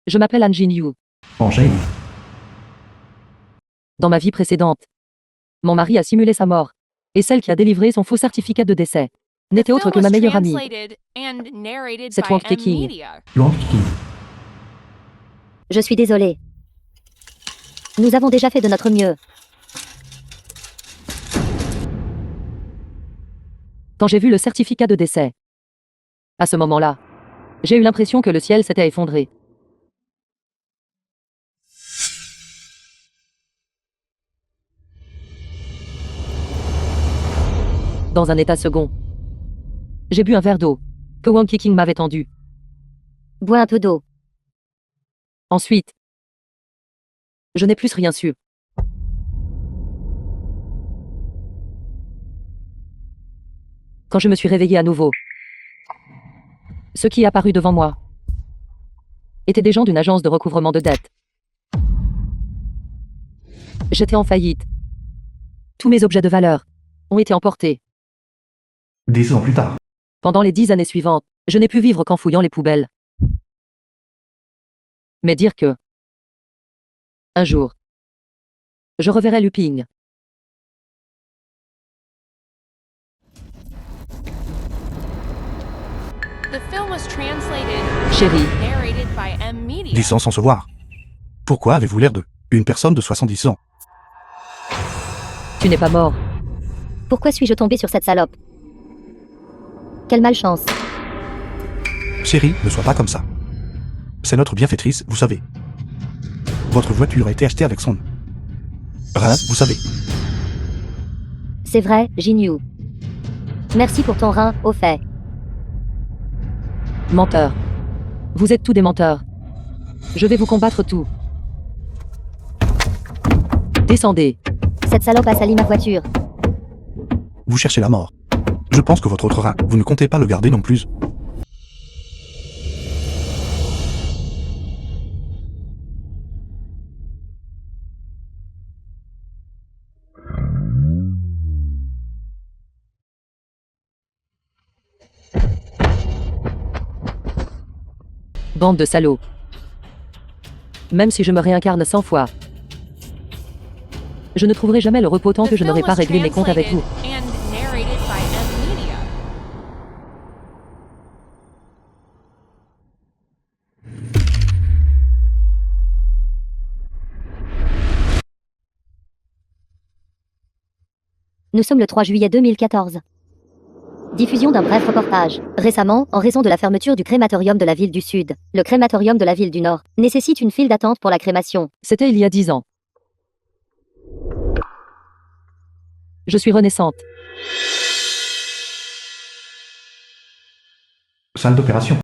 Je m'appelle Han Jin-Yu. Enchaîne. Dans ma vie précédente, mon mari a simulé sa mort. Et celle qui a délivré son faux certificat de décès n'était autre que ma meilleure amie. C'est Wang Keqing. Wang Keqing. Je suis désolée. Nous avons déjà fait de notre mieux. Quand j'ai vu le certificat de décès, à ce moment-là, j'ai eu l'impression que le ciel s'était effondré. Dans un état second, j'ai bu un verre d'eau que Wang Keqing m'avait tendu. Bois un peu d'eau. Ensuite, je n'ai plus rien su. Quand je me suis réveillée à nouveau, ce qui est apparu devant moi étaient des gens d'une agence de recouvrement de dettes. J'étais en faillite. Tous mes objets de valeur ont été emportés. 10 ans plus tard. Pendant les 10 années suivantes, je n'ai pu vivre qu'en fouillant les poubelles. Mais dire que, un jour, je reverrai Lu Ping. Chérie, 10 ans sans se voir. Pourquoi avez-vous l'air de une personne de 70 ans? tu n'es pas mort. Pourquoi suis-je tombée sur cette salope? Quelle malchance. Chérie, ne sois pas comme ça. C'est notre bienfaitrice, vous savez. Votre voiture a été achetée avec son rein, vous savez. C'est vrai, Jin-Yu. Merci pour ton rein, au fait. Menteur. Vous êtes tous des menteurs. Je vais vous combattre tous. Descendez. Cette salope a sali ma voiture. Vous cherchez la mort. Je pense que votre autre rein, vous ne comptez pas le garder non plus. Bande de salauds. Même si je me réincarne 100 fois, je ne trouverai jamais le repos tant que je n'aurai pas réglé mes comptes avec vous. Nous sommes le 3 juillet 2014. Diffusion d'un bref reportage. Récemment, en raison de la fermeture du crématorium de la ville du Sud, le crématorium de la ville du Nord nécessite une file d'attente pour la crémation. C'était il y a 10 ans. Je suis renaissante. Salle d'opération.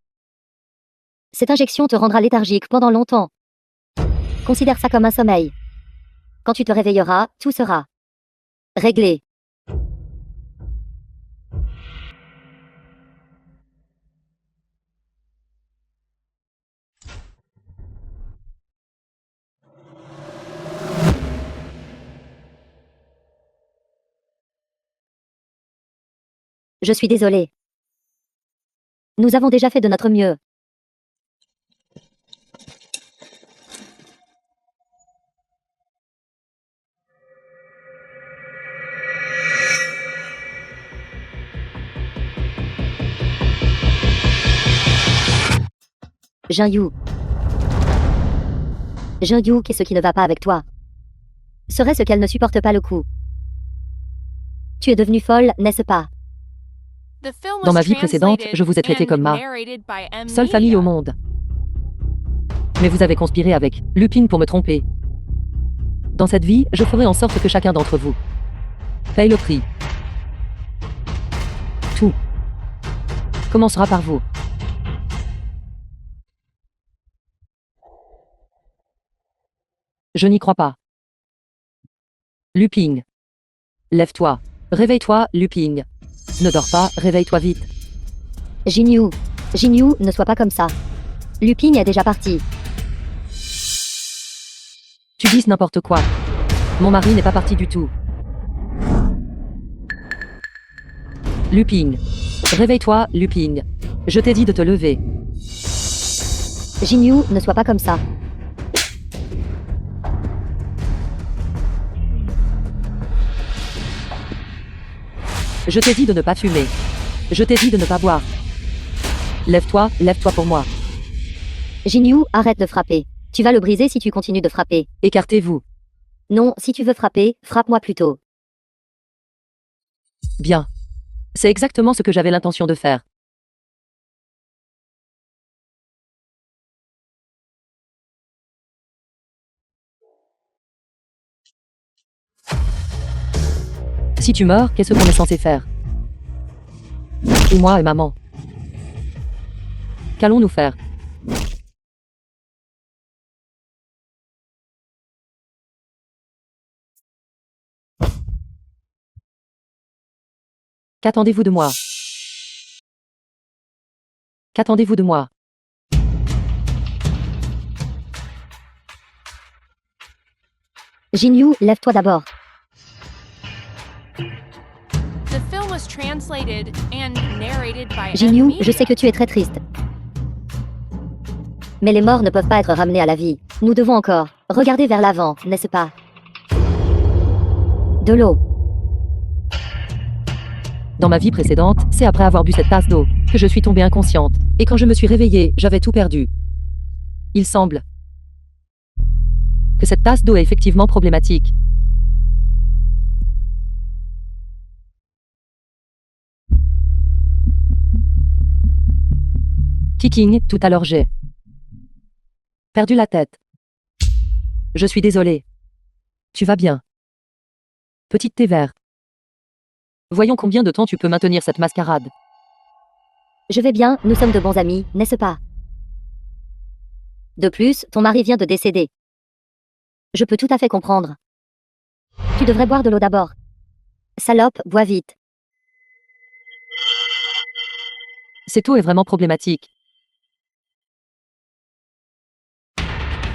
Cette injection te rendra léthargique pendant longtemps. Considère ça comme un sommeil. Quand tu te réveilleras, tout sera réglé. Je suis désolée. Nous avons déjà fait de notre mieux. Jin-Yu. Jin-Yu, qu'est-ce qui ne va pas avec toi? Serait-ce qu'elle ne supporte pas le coup? Tu es devenue folle, n'est-ce pas? Dans ma vie précédente, je vous ai traité comme ma seule famille au monde. Mais vous avez conspiré avec Lu Ping pour me tromper. Dans cette vie, je ferai en sorte que chacun d'entre vous paye le prix. Tout commencera par vous. Je n'y crois pas. Lu Ping. Lève-toi. Réveille-toi, Lu Ping. Ne dors pas, réveille-toi vite. Jin-Yu. Jin-Yu, ne sois pas comme ça. Lu Ping est déjà parti. Tu dis n'importe quoi. Mon mari n'est pas parti du tout. Lu Ping. Réveille-toi, Lu Ping. Je t'ai dit de te lever. Jinyu, ne sois pas comme ça. Je t'ai dit de ne pas fumer. Je t'ai dit de ne pas boire. Lève-toi pour moi. Jinyu, arrête de frapper. Tu vas le briser si tu continues de frapper. Écartez-vous. Non, si tu veux frapper, frappe-moi plutôt. Bien. C'est exactement ce que j'avais l'intention de faire. Si tu meurs, qu'est-ce qu'on est censé faire? Et moi et maman. Qu'allons-nous faire? Qu'attendez-vous de moi? Qu'attendez-vous de moi? Jinyu, lève-toi d'abord. Jinyu, je sais que tu es très triste. Mais les morts ne peuvent pas être ramenés à la vie. Nous devons encore regarder vers l'avant, n'est-ce pas? De l'eau. Dans ma vie précédente, c'est après avoir bu cette tasse d'eau que je suis tombée inconsciente. Et quand je me suis réveillée, j'avais tout perdu. Il semble que cette tasse d'eau est effectivement problématique. Kicking, tout à l'heure j'ai perdu la tête. Je suis désolée. Tu vas bien? Petite thé vert. Voyons combien de temps tu peux maintenir cette mascarade. Je vais bien, nous sommes de bons amis, n'est-ce pas? De plus, ton mari vient de décéder. Je peux tout à fait comprendre. Tu devrais boire de l'eau d'abord. Salope, bois vite. Cette eau est vraiment problématique.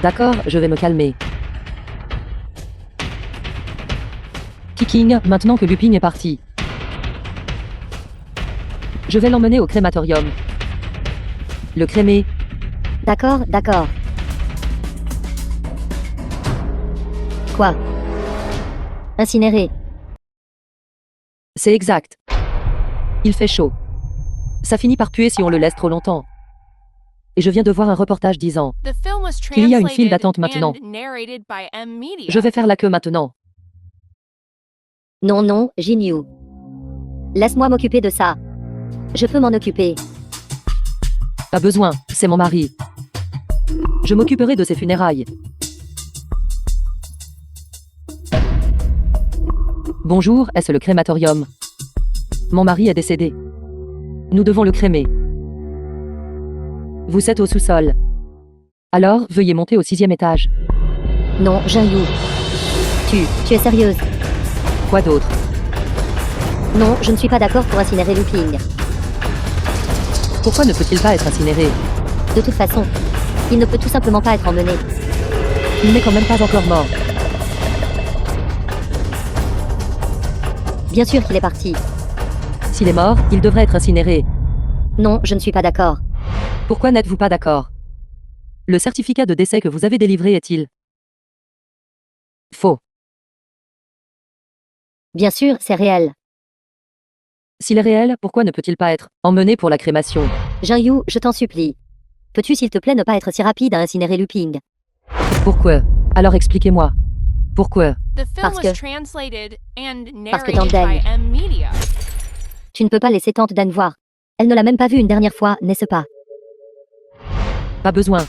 D'accord, je vais me calmer. Kicking, maintenant que Lupin est parti. Je vais l'emmener au crématorium. Le crémer. D'accord, d'accord. Quoi? Incinéré. C'est exact. Il fait chaud. Ça finit par puer si on le laisse trop longtemps. Et je viens de voir un reportage disant qu'il y a une file d'attente maintenant. Je vais faire la queue maintenant. Non, non, Jinyu. Laisse-moi m'occuper de ça. Je peux m'en occuper. Pas besoin, c'est mon mari. Je m'occuperai de ses funérailles. Bonjour, est-ce le crématorium? Mon mari est décédé. Nous devons le crémer. Vous êtes au sous-sol. Alors, veuillez monter au 6e étage. Non, Jinyu. Tu es sérieuse? Quoi d'autre? Non, je ne suis pas d'accord pour incinérer Lupin. Pourquoi ne peut-il pas être incinéré? De toute façon, il ne peut tout simplement pas être emmené. Il n'est quand même pas encore mort. Bien sûr qu'il est parti. S'il est mort, il devrait être incinéré. Non, je ne suis pas d'accord. Pourquoi n'êtes-vous pas d'accord? Le certificat de décès que vous avez délivré est-il faux? Bien sûr, c'est réel. S'il est réel, pourquoi ne peut-il pas être emmené pour la crémation? Jinyu, je t'en supplie. Peux-tu s'il te plaît ne pas être si rapide à incinérer Lupin? Pourquoi? Alors expliquez-moi. Pourquoi? Parce que Tante Dan. Tu ne peux pas laisser Tante Dan voir. Elle ne l'a même pas vu une dernière fois, n'est-ce pas? Pas besoin.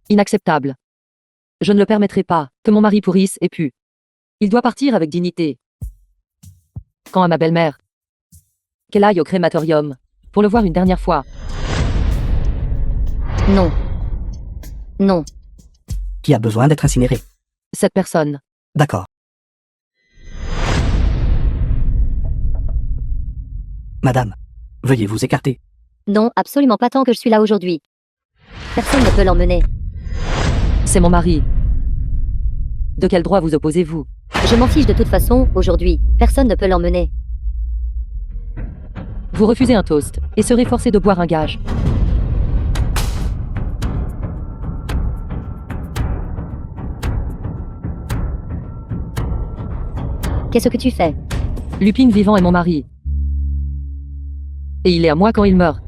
Inacceptable. Je ne le permettrai pas que mon mari pourrisse et pue. Il doit partir avec dignité. Quant à ma belle-mère, qu'elle aille au crématorium pour le voir une dernière fois. Non. Non. Qui a besoin d'être incinéré? Cette personne. D'accord. Madame, veuillez vous écarter. Non, absolument pas tant que je suis là aujourd'hui. Personne ne peut l'emmener. C'est mon mari. De quel droit vous opposez-vous? Je m'en fiche de toute façon, aujourd'hui. Personne ne peut l'emmener. Vous refusez un toast et serez forcé de boire un gage. Qu'est-ce que tu fais? Lupin vivant est mon mari. Et il est à moi quand il meurt.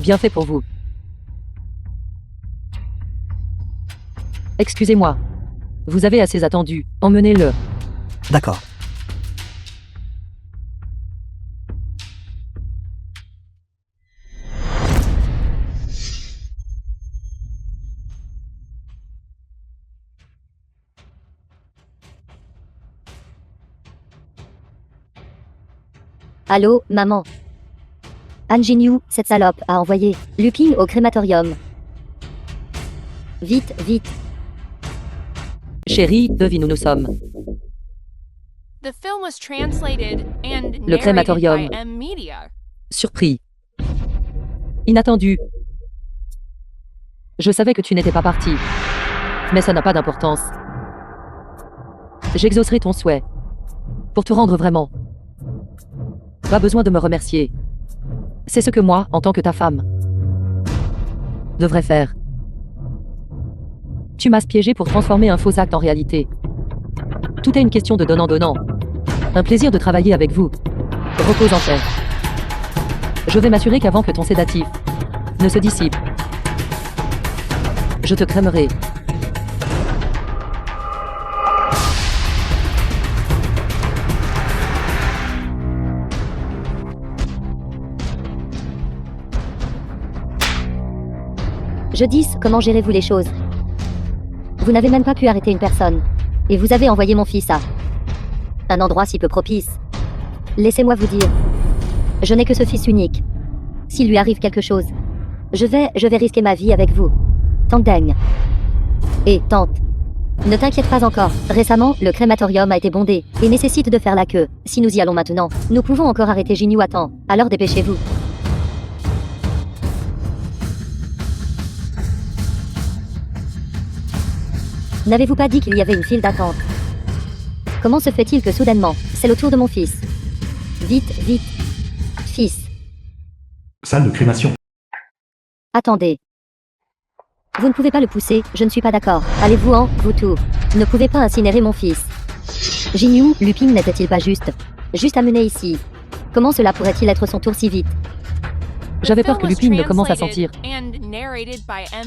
Bien fait pour vous. Excusez-moi. Vous avez assez attendu. Emmenez-le. D'accord. Allô, maman. An Jin-Yu, cette salope, a envoyé Lupin au crématorium. Vite, vite. Chérie, devine où nous sommes. Le crématorium. Surpris. Inattendu. Je savais que tu n'étais pas parti. Mais ça n'a pas d'importance. J'exaucerai ton souhait. Pour te rendre vraiment. Pas besoin de me remercier. C'est ce que moi, en tant que ta femme, devrais faire. Tu m'as piégé pour transformer un faux acte en réalité. Tout est une question de donnant-donnant. Un plaisir de travailler avec vous. Repose en paix. Je vais m'assurer qu'avant que ton sédatif ne se dissipe, je te crèmerai. Je dis, comment gérez-vous les choses? Vous n'avez même pas pu arrêter une personne. Et vous avez envoyé mon fils à un endroit si peu propice. Laissez-moi vous dire. Je n'ai que ce fils unique. S'il lui arrive quelque chose, je vais risquer ma vie avec vous. Tante Deng. Et tante. Ne t'inquiète pas encore. Récemment, le crématorium a été bondé et nécessite de faire la queue. Si nous y allons maintenant, nous pouvons encore arrêter Jin-Yu à temps. Alors dépêchez-vous. N'avez-vous pas dit qu'il y avait une file d'attente? Comment se fait-il que soudainement, c'est le tour de mon fils? Vite, vite. Fils. Salle de crémation. Attendez. Vous ne pouvez pas le pousser, je ne suis pas d'accord. Allez-vous-en, vous tous. Ne pouvez pas incinérer mon fils. Jin-Yu, Lupin n'était-il pas juste amené ici? Comment cela pourrait-il être son tour si vite? J'avais peur que Lupin ne commence à sentir.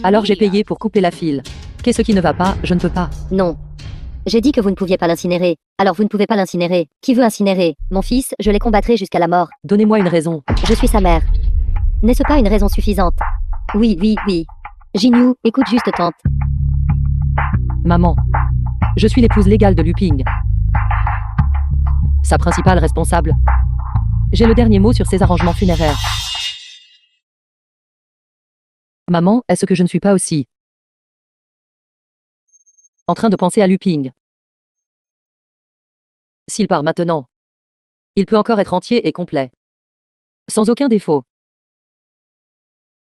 Alors j'ai payé pour couper la file. Qu'est-ce qui ne va pas? Je ne peux pas. Non. J'ai dit que vous ne pouviez pas l'incinérer. Alors vous ne pouvez pas l'incinérer. Qui veut incinérer mon fils? Je les combattrai jusqu'à la mort. Donnez-moi une raison. Je suis sa mère. N'est-ce pas une raison suffisante? Oui, oui, oui. Jin-Yu, écoute juste tante. Maman. Je suis l'épouse légale de Lupin. Sa principale responsable. J'ai le dernier mot sur ses arrangements funéraires. Maman, est-ce que je ne suis pas aussi en train de penser à Lupin? S'il part maintenant, il peut encore être entier et complet. Sans aucun défaut.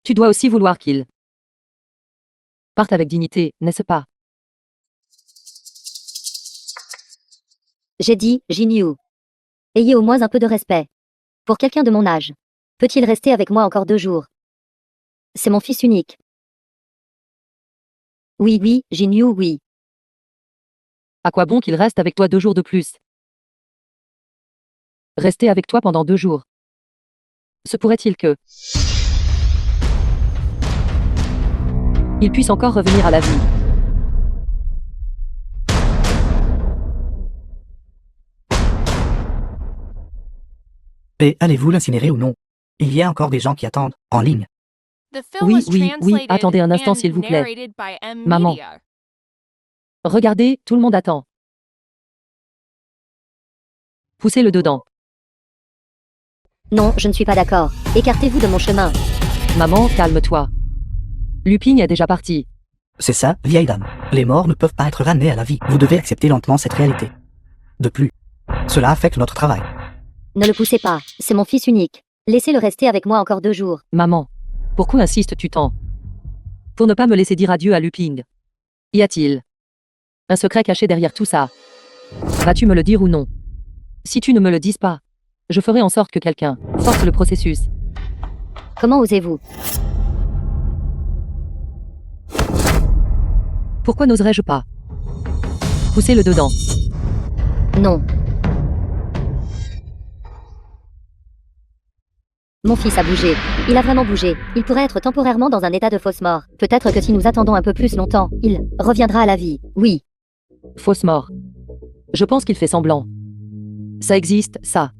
Tu dois aussi vouloir qu'il parte avec dignité, n'est-ce pas? J'ai dit, Jin-Yu. Ayez au moins un peu de respect. Pour quelqu'un de mon âge. Peut-il rester avec moi encore 2 jours? C'est mon fils unique. Oui, oui, Jin-Yu, oui. À quoi bon qu'il reste avec toi 2 jours de plus? Rester avec toi pendant 2 jours. Se pourrait-il que il puisse encore revenir à la vie? Et allez-vous l'incinérer ou non? Il y a encore des gens qui attendent, en ligne. Oui, oui, oui, attendez un instant s'il vous plaît. Maman. Regardez, tout le monde attend. Poussez-le dedans. Non, je ne suis pas d'accord. Écartez-vous de mon chemin. Maman, calme-toi. Lupin est déjà parti. C'est ça, vieille dame. Les morts ne peuvent pas être ramenés à la vie. Vous devez accepter lentement cette réalité. De plus, cela affecte notre travail. Ne le poussez pas, c'est mon fils unique. Laissez-le rester avec moi encore 2 jours. Maman, pourquoi insistes-tu tant? Pour ne pas me laisser dire adieu à Lupin. Y a-t-il un secret caché derrière tout ça? Vas-tu me le dire ou non? Si tu ne me le dises pas, je ferai en sorte que quelqu'un force le processus. Comment osez-vous? Pourquoi n'oserais-je pas? Poussez-le dedans. Non. Mon fils a bougé. Il a vraiment bougé. Il pourrait être temporairement dans un état de fausse mort. Peut-être que si nous attendons un peu plus longtemps, il reviendra à la vie. Oui. Fausse mort. Je pense qu'il fait semblant. Ça existe, ça.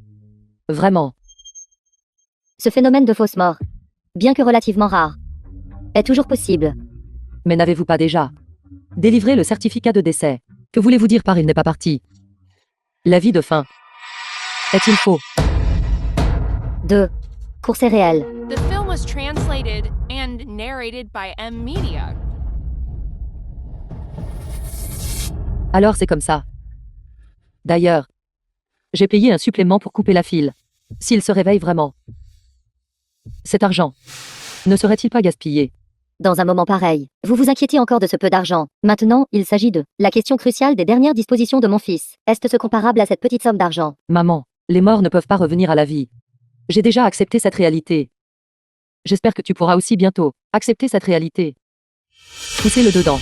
Vraiment. Ce phénomène de fausse mort, bien que relativement rare, est toujours possible. Mais n'avez-vous pas déjà délivré le certificat de décès? Que voulez-vous dire par il n'est pas parti? L'avis de fin. Est-il faux? 2. Course est réelle. The film was translated and narrated by M Media. Alors c'est comme ça. D'ailleurs, j'ai payé un supplément pour couper la file. S'il se réveille vraiment. Cet argent ne serait-il pas gaspillé? Dans un moment pareil, vous vous inquiétez encore de ce peu d'argent. Maintenant, il s'agit de la question cruciale des dernières dispositions de mon fils. Est-ce comparable à cette petite somme d'argent? Maman, les morts ne peuvent pas revenir à la vie. J'ai déjà accepté cette réalité. J'espère que tu pourras aussi bientôt accepter cette réalité. Poussez-le dedans.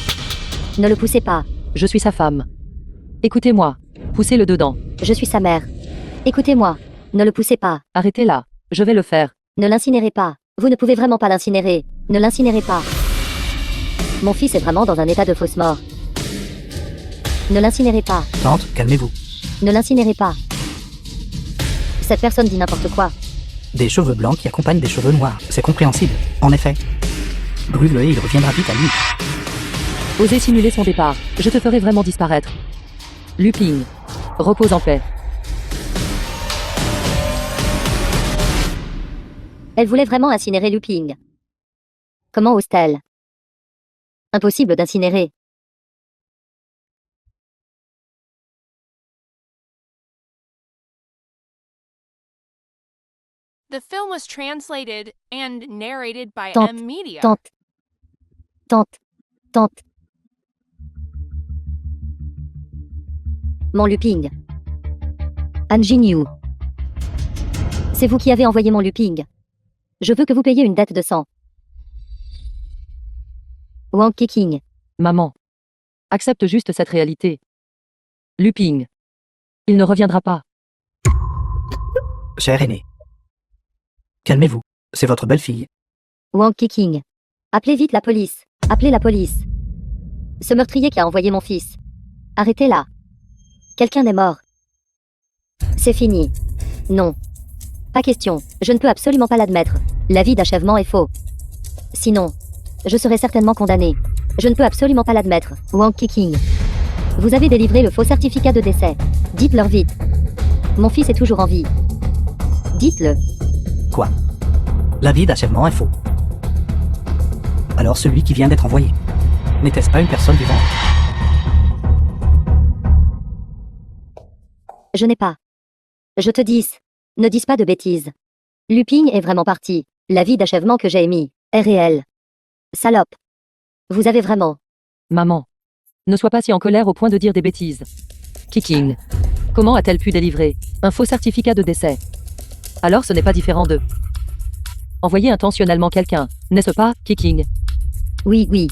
Ne le poussez pas. Je suis sa femme. Écoutez-moi. Poussez-le dedans. Je suis sa mère. Écoutez-moi. Ne le poussez pas. Arrêtez là. Je vais le faire. Ne l'incinérez pas. Vous ne pouvez vraiment pas l'incinérer. Ne l'incinérez pas. Mon fils est vraiment dans un état de fausse mort. Ne l'incinérez pas. Tante, calmez-vous. Ne l'incinérez pas. Cette personne dit n'importe quoi. Des cheveux blancs qui accompagnent des cheveux noirs. C'est compréhensible. En effet. Brûle-le et il reviendra vite à lui. Osez simuler son départ. Je te ferai vraiment disparaître. Lupin. Repose en paix. Elle voulait vraiment incinérer Lupin. Comment ose-t-elle? Impossible d'incinérer. The film was translated and narrated by Tante, M Media. Tante. Mon Lupin. Anjin. C'est vous qui avez envoyé mon Lupin. Je veux que vous payiez une dette de sang. Wang Keqing. Maman. Accepte juste cette réalité. Lupin. Il ne reviendra pas. Cher aîné. Calmez-vous. C'est votre belle-fille. Wang Keqing. Appelez vite la police. Appelez la police. Ce meurtrier qui a envoyé mon fils. Arrêtez-la. Quelqu'un est mort. C'est fini. Non. Pas question. Je ne peux absolument pas l'admettre. L'avis d'achèvement est faux. Sinon, je serai certainement condamné. Je ne peux absolument pas l'admettre. Wang Keqing. Vous avez délivré le faux certificat de décès. Dites-leur vite. Mon fils est toujours en vie. Dites-le. Quoi? L'avis d'achèvement est faux. Alors celui qui vient d'être envoyé, n'était-ce pas une personne vivante? Je n'ai pas. Je te dis. Ne dis pas de bêtises. Lupin est vraiment parti. L'avis d'achèvement que j'ai émis est réel. Salope. Vous avez vraiment. Maman. Ne sois pas si en colère au point de dire des bêtises. Keqing. Comment a-t-elle pu délivrer un faux certificat de décès? Alors ce n'est pas différent de envoyer intentionnellement quelqu'un, n'est-ce pas, Keqing? Oui.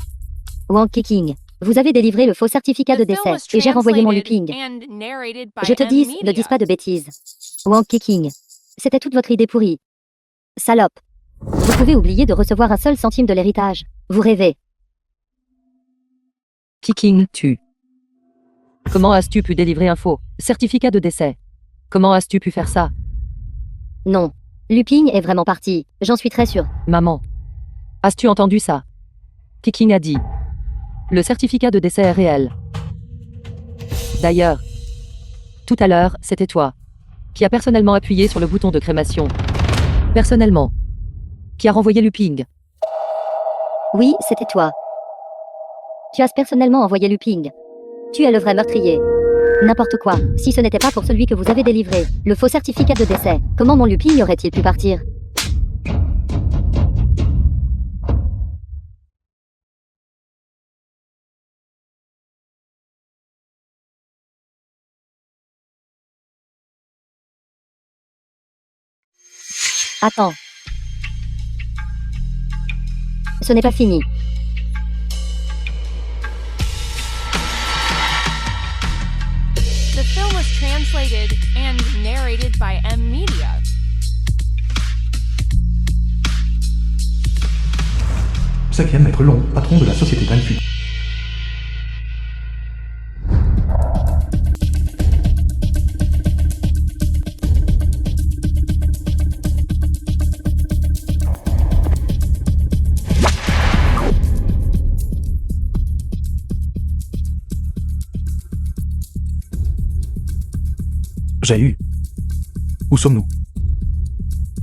Wang Keqing. Vous avez délivré le faux certificat de décès et j'ai renvoyé mon Lupin. Je te dis, ne dis pas de bêtises. Wang Keqing. C'était toute votre idée pourrie. Salope. Vous pouvez oublier de recevoir un seul centime de l'héritage. Vous rêvez. Keqing, tu. Comment as-tu pu délivrer un faux certificat de décès? Comment as-tu pu faire ça? Non. Lupin est vraiment parti. J'en suis très sûre. Maman. As-tu entendu ça? Keqing a dit. Le certificat de décès est réel. D'ailleurs, tout à l'heure, c'était toi qui a personnellement appuyé sur le bouton de crémation. Personnellement. Qui a renvoyé Lupin. Oui, c'était toi. Tu as personnellement envoyé Lupin. Tu es le vrai meurtrier. N'importe quoi. Si ce n'était pas pour celui que vous avez délivré, le faux certificat de décès, comment mon Lupin aurait-il pu partir? Attends. Ce n'est pas fini. translated and narrated by M Media. Cinquième maître long, patron de la société Danfu. J'ai eu. Où sommes-nous?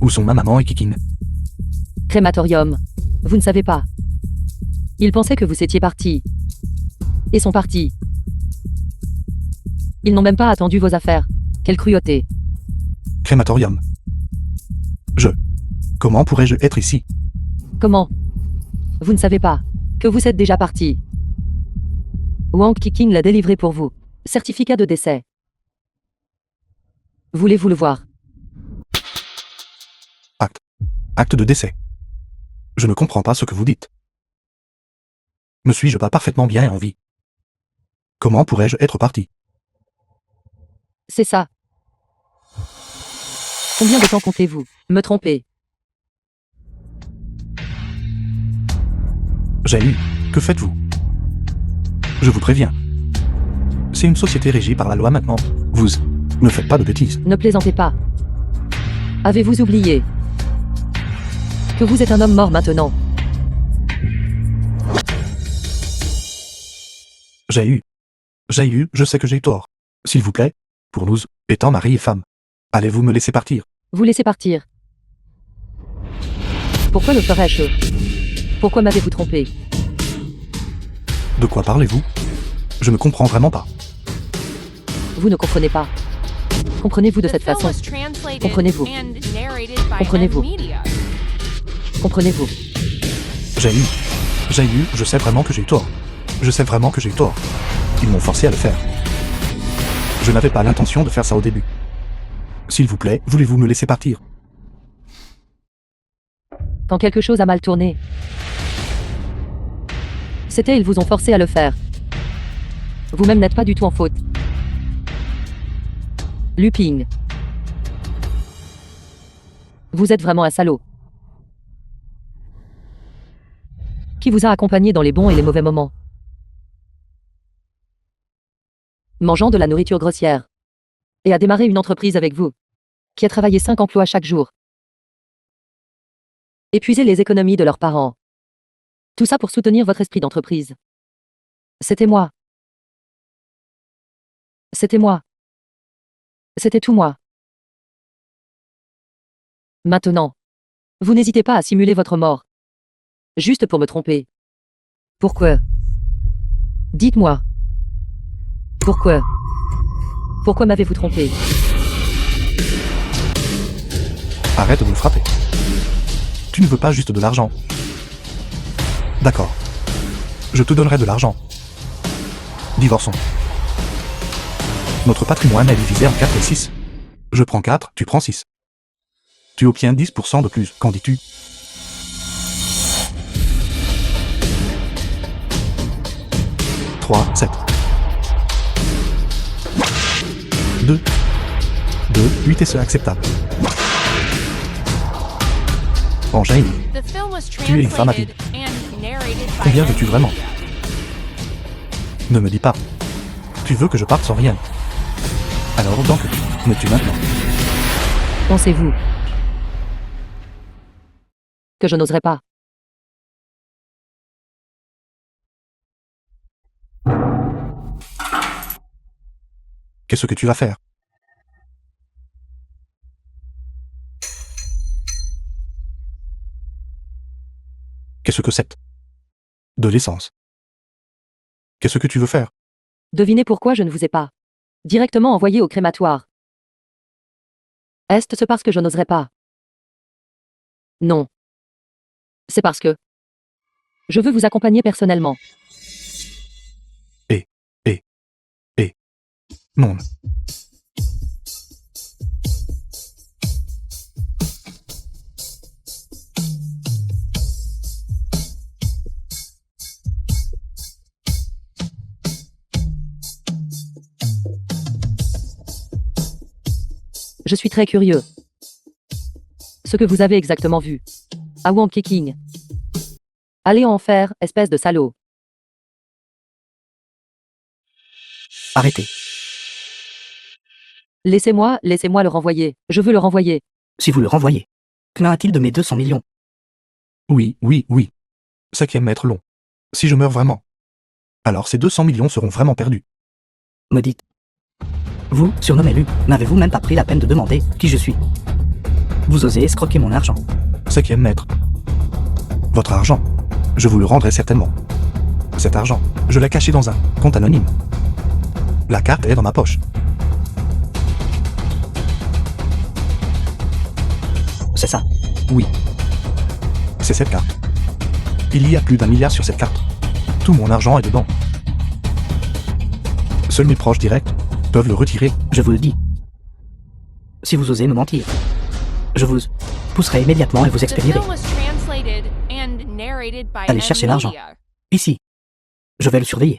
Où sont ma maman et Kikin? Crématorium. Vous ne savez pas. Ils pensaient que vous étiez parti. Et sont partis. Ils n'ont même pas attendu vos affaires. Quelle cruauté. Crématorium. Comment pourrais-je être ici? Comment? Vous ne savez pas que vous êtes déjà parti. Wang Kiking l'a délivré pour vous. Certificat de décès. Voulez-vous le voir? Acte de décès. Je ne comprends pas ce que vous dites. Ne suis-je pas parfaitement bien en vie? Comment pourrais-je être parti? C'est ça. Combien de temps comptez-vous me tromper? J'ai eu. Que faites-vous? Je vous préviens. C'est une société régie par la loi maintenant. Vous ne faites pas de bêtises. Ne plaisantez pas. Avez-vous oublié que vous êtes un homme mort maintenant? Je sais que j'ai eu tort. S'il vous plaît, pour nous, étant mari et femme, allez-vous me laisser partir? Vous laissez partir. Pourquoi le ferais-je? Pourquoi m'avez-vous trompé? De quoi parlez-vous? Je ne comprends vraiment pas. Vous ne comprenez pas. Comprenez-vous de The cette film façon? was translated Comprenez-vous. and narrated by Comprenez-vous. M Media. Comprenez-vous? Je sais vraiment que j'ai eu tort. Je sais vraiment que j'ai eu tort. Ils m'ont forcé à le faire. Je n'avais pas l'intention de faire ça au début. S'il vous plaît, voulez-vous me laisser partir? Quand quelque chose a mal tourné, ils vous ont forcé à le faire. Vous-même n'êtes pas du tout en faute. Lupin. Vous êtes vraiment un salaud. Qui vous a accompagné dans les bons et les mauvais moments? Mangeant de la nourriture grossière. Et a démarré une entreprise avec vous. Qui a travaillé 5 emplois chaque jour. Épuisé les économies de leurs parents. Tout ça pour soutenir votre esprit d'entreprise. C'était moi. C'était moi. C'était tout moi. Maintenant, vous n'hésitez pas à simuler votre mort. Juste pour me tromper. Pourquoi? Dites-moi. Pourquoi? Pourquoi m'avez-vous trompé? Arrête de me frapper. Tu ne veux pas juste de l'argent. D'accord. Je te donnerai de l'argent. Divorçons. Notre patrimoine est divisé en 4 et 6. Je prends 4, tu prends 6. Tu obtiens 10% de plus, qu'en dis-tu? « 3, 7. 2, 8 et c'est acceptable. Angèle, The film was Tu es une femme translated and narrated by combien M veux-tu vraiment? Media. Ne me dis pas. Tu veux que je parte sans rien. Alors donc, me tue maintenant. Pensez-vous que je n'oserais pas? Qu'est-ce que tu vas faire? Qu'est-ce que c'est? De l'essence. Qu'est-ce que tu veux faire? Devinez pourquoi je ne vous ai pas directement envoyé au crématoire. Est-ce parce que je n'oserais pas? Non. C'est parce que je veux vous accompagner personnellement. Non. Je suis très curieux. Ce que vous avez exactement vu. À Wonky King. Allez en enfer, espèce de salaud. Arrêtez. Laissez-moi le renvoyer. Je veux le renvoyer. Si vous le renvoyez, qu'en a-t-il de mes 200 millions? Oui. 5e maître long. Si je meurs vraiment, alors ces 200 millions seront vraiment perdus. Me dites. Vous, surnommé Lu, n'avez-vous même pas pris la peine de demander qui je suis? Vous osez escroquer mon argent. 5e maître. Votre argent, je vous le rendrai certainement. Cet argent, je l'ai caché dans un compte anonyme. La carte est dans ma poche. C'est ça. Oui. C'est cette carte. Il y a plus d'1 milliard sur cette carte. Tout mon argent est dedans. Seuls mes proches directs peuvent le retirer. Je vous le dis. Si vous osez me mentir, je vous pousserai immédiatement et vous The expédierai. film was translated and narrated by Allez chercher l'argent. Media. Ici. Je vais le surveiller.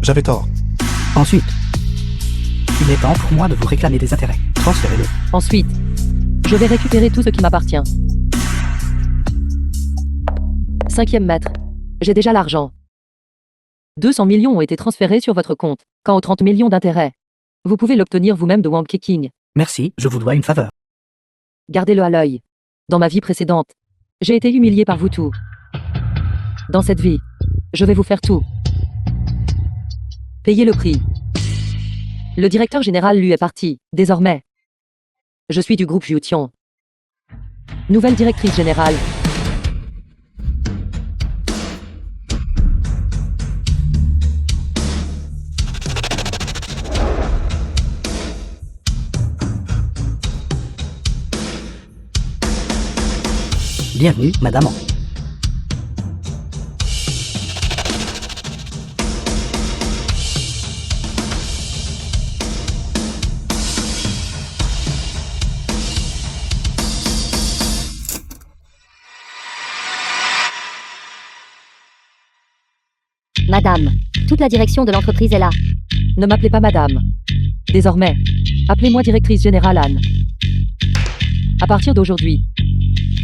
J'avais tort. Ensuite, il est temps pour moi de vous réclamer des intérêts. Transférez-le. Ensuite, je vais récupérer tout ce qui m'appartient. 5e maître. J'ai déjà l'argent. 200 millions ont été transférés sur votre compte. Quant aux 30 millions d'intérêts, vous pouvez l'obtenir vous-même de Wonky King. Merci, je vous dois une faveur. Gardez-le à l'œil. Dans ma vie précédente, j'ai été humilié par vous tous. Dans cette vie, je vais vous faire tout. Payez le prix. Le directeur général lui est parti. Désormais, je suis du groupe Yution. Nouvelle directrice générale. Bienvenue, madame. Madame, toute la direction de l'entreprise est là. Ne m'appelez pas madame. Désormais, appelez-moi directrice générale Anne. À partir d'aujourd'hui,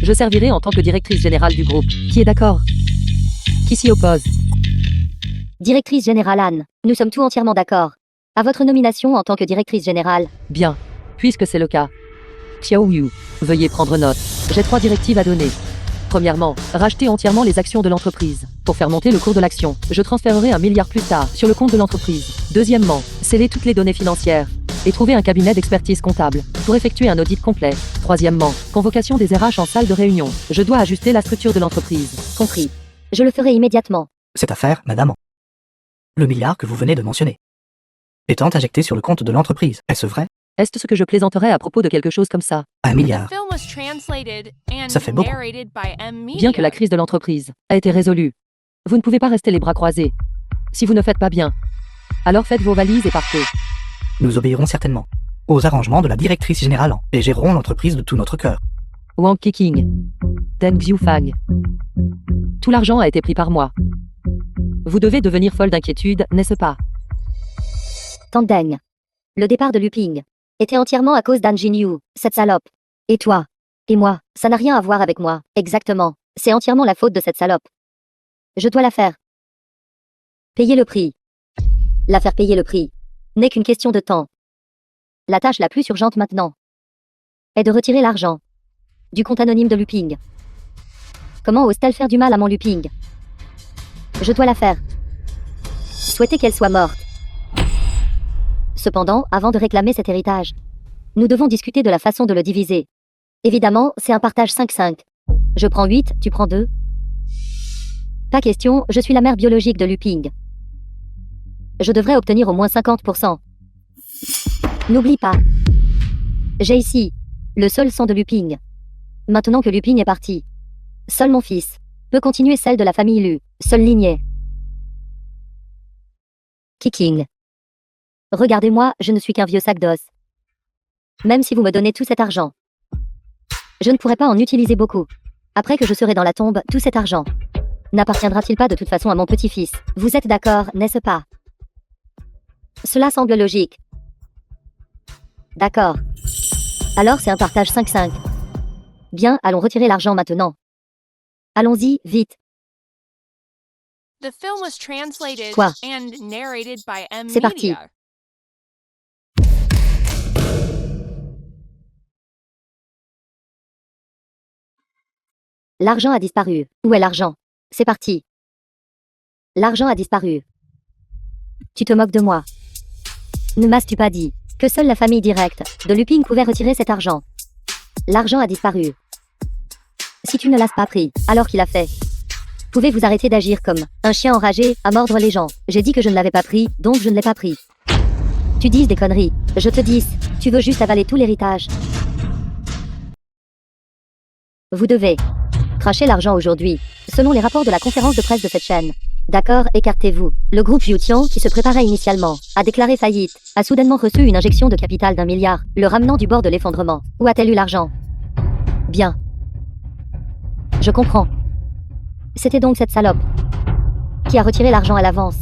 je servirai en tant que directrice générale du groupe. Qui est d'accord? Qui s'y oppose? Directrice générale Anne, nous sommes tous entièrement d'accord. À votre nomination en tant que directrice générale. Bien, puisque c'est le cas. Xiao Yu, veuillez prendre note. J'ai 3 directives à donner. Premièrement, racheter entièrement les actions de l'entreprise. Pour faire monter le cours de l'action, je transférerai 1 milliard plus tard sur le compte de l'entreprise. Deuxièmement, sceller toutes les données financières et trouver un cabinet d'expertise comptable pour effectuer un audit complet. Troisièmement, convocation des RH en salle de réunion. Je dois ajuster la structure de l'entreprise. Compris. Je le ferai immédiatement. Cette affaire, madame. Le milliard que vous venez de mentionner. Étant injecté sur le compte de l'entreprise, est-ce vrai? Est-ce ce que je plaisanterais à propos de quelque chose comme ça? 1 The milliard. film was translated and Ça fait beaucoup. narrated by Media. Bien que la crise de l'entreprise a été résolue, vous ne pouvez pas rester les bras croisés. Si vous ne faites pas bien, alors faites vos valises et partez. Nous obéirons certainement aux arrangements de la directrice générale et gérerons l'entreprise de tout notre cœur. Wonky King. Deng Xiufang. Tout l'argent a été pris par moi. Vous devez devenir folle d'inquiétude, n'est-ce pas? Tandeng. Le départ de Luping était entièrement à cause d'An Jinyu, cette salope. Et toi? Et moi, ça n'a rien à voir avec moi. Exactement. C'est entièrement la faute de cette salope. Je dois la faire. Payer le prix. La faire payer le prix n'est qu'une question de temps. La tâche la plus urgente maintenant est de retirer l'argent du compte anonyme de Luping. Comment ose-t-elle faire du mal à mon Luping? Je dois la faire. Souhaiter qu'elle soit morte. Cependant, avant de réclamer cet héritage, nous devons discuter de la façon de le diviser. Évidemment, c'est un partage 5-5. Je prends 8, tu prends 2. Pas question, je suis la mère biologique de Luping. Je devrais obtenir au moins 50%. N'oublie pas. J'ai ici le seul sang de Luping. Maintenant que Luping est parti, seul mon fils peut continuer celle de la famille Lu, seule lignée. Kiking. Regardez-moi, je ne suis qu'un vieux sac d'os. Même si vous me donnez tout cet argent, je ne pourrai pas en utiliser beaucoup. Après que je serai dans la tombe, tout cet argent n'appartiendra-t-il pas de toute façon à mon petit-fils? Vous êtes d'accord, n'est-ce pas? Cela semble logique. D'accord. Alors c'est un partage 5-5. Bien, allons retirer l'argent maintenant. Allons-y, vite. The film was translated Quoi? and narrated by M. C'est parti. Media. L'argent a disparu. Où est l'argent? C'est parti. L'argent a disparu. Tu te moques de moi. Ne m'as-tu pas dit que seule la famille directe de Lupin pouvait retirer cet argent? L'argent a disparu. Si tu ne l'as pas pris, alors qu'il a fait. Pouvez-vous arrêter d'agir comme un chien enragé à mordre les gens? J'ai dit que je ne l'avais pas pris, donc je ne l'ai pas pris. Tu dises des conneries. Je te dis, tu veux juste avaler tout l'héritage. Vous devez cracher l'argent aujourd'hui, selon les rapports de la conférence de presse de cette chaîne. D'accord, écartez-vous. Le groupe Youtian, qui se préparait initialement à déclarer faillite, a soudainement reçu une injection de capital d'1 milliard, le ramenant du bord de l'effondrement. Où a-t-elle eu l'argent? Bien. Je comprends. C'était donc cette salope qui a retiré l'argent à l'avance.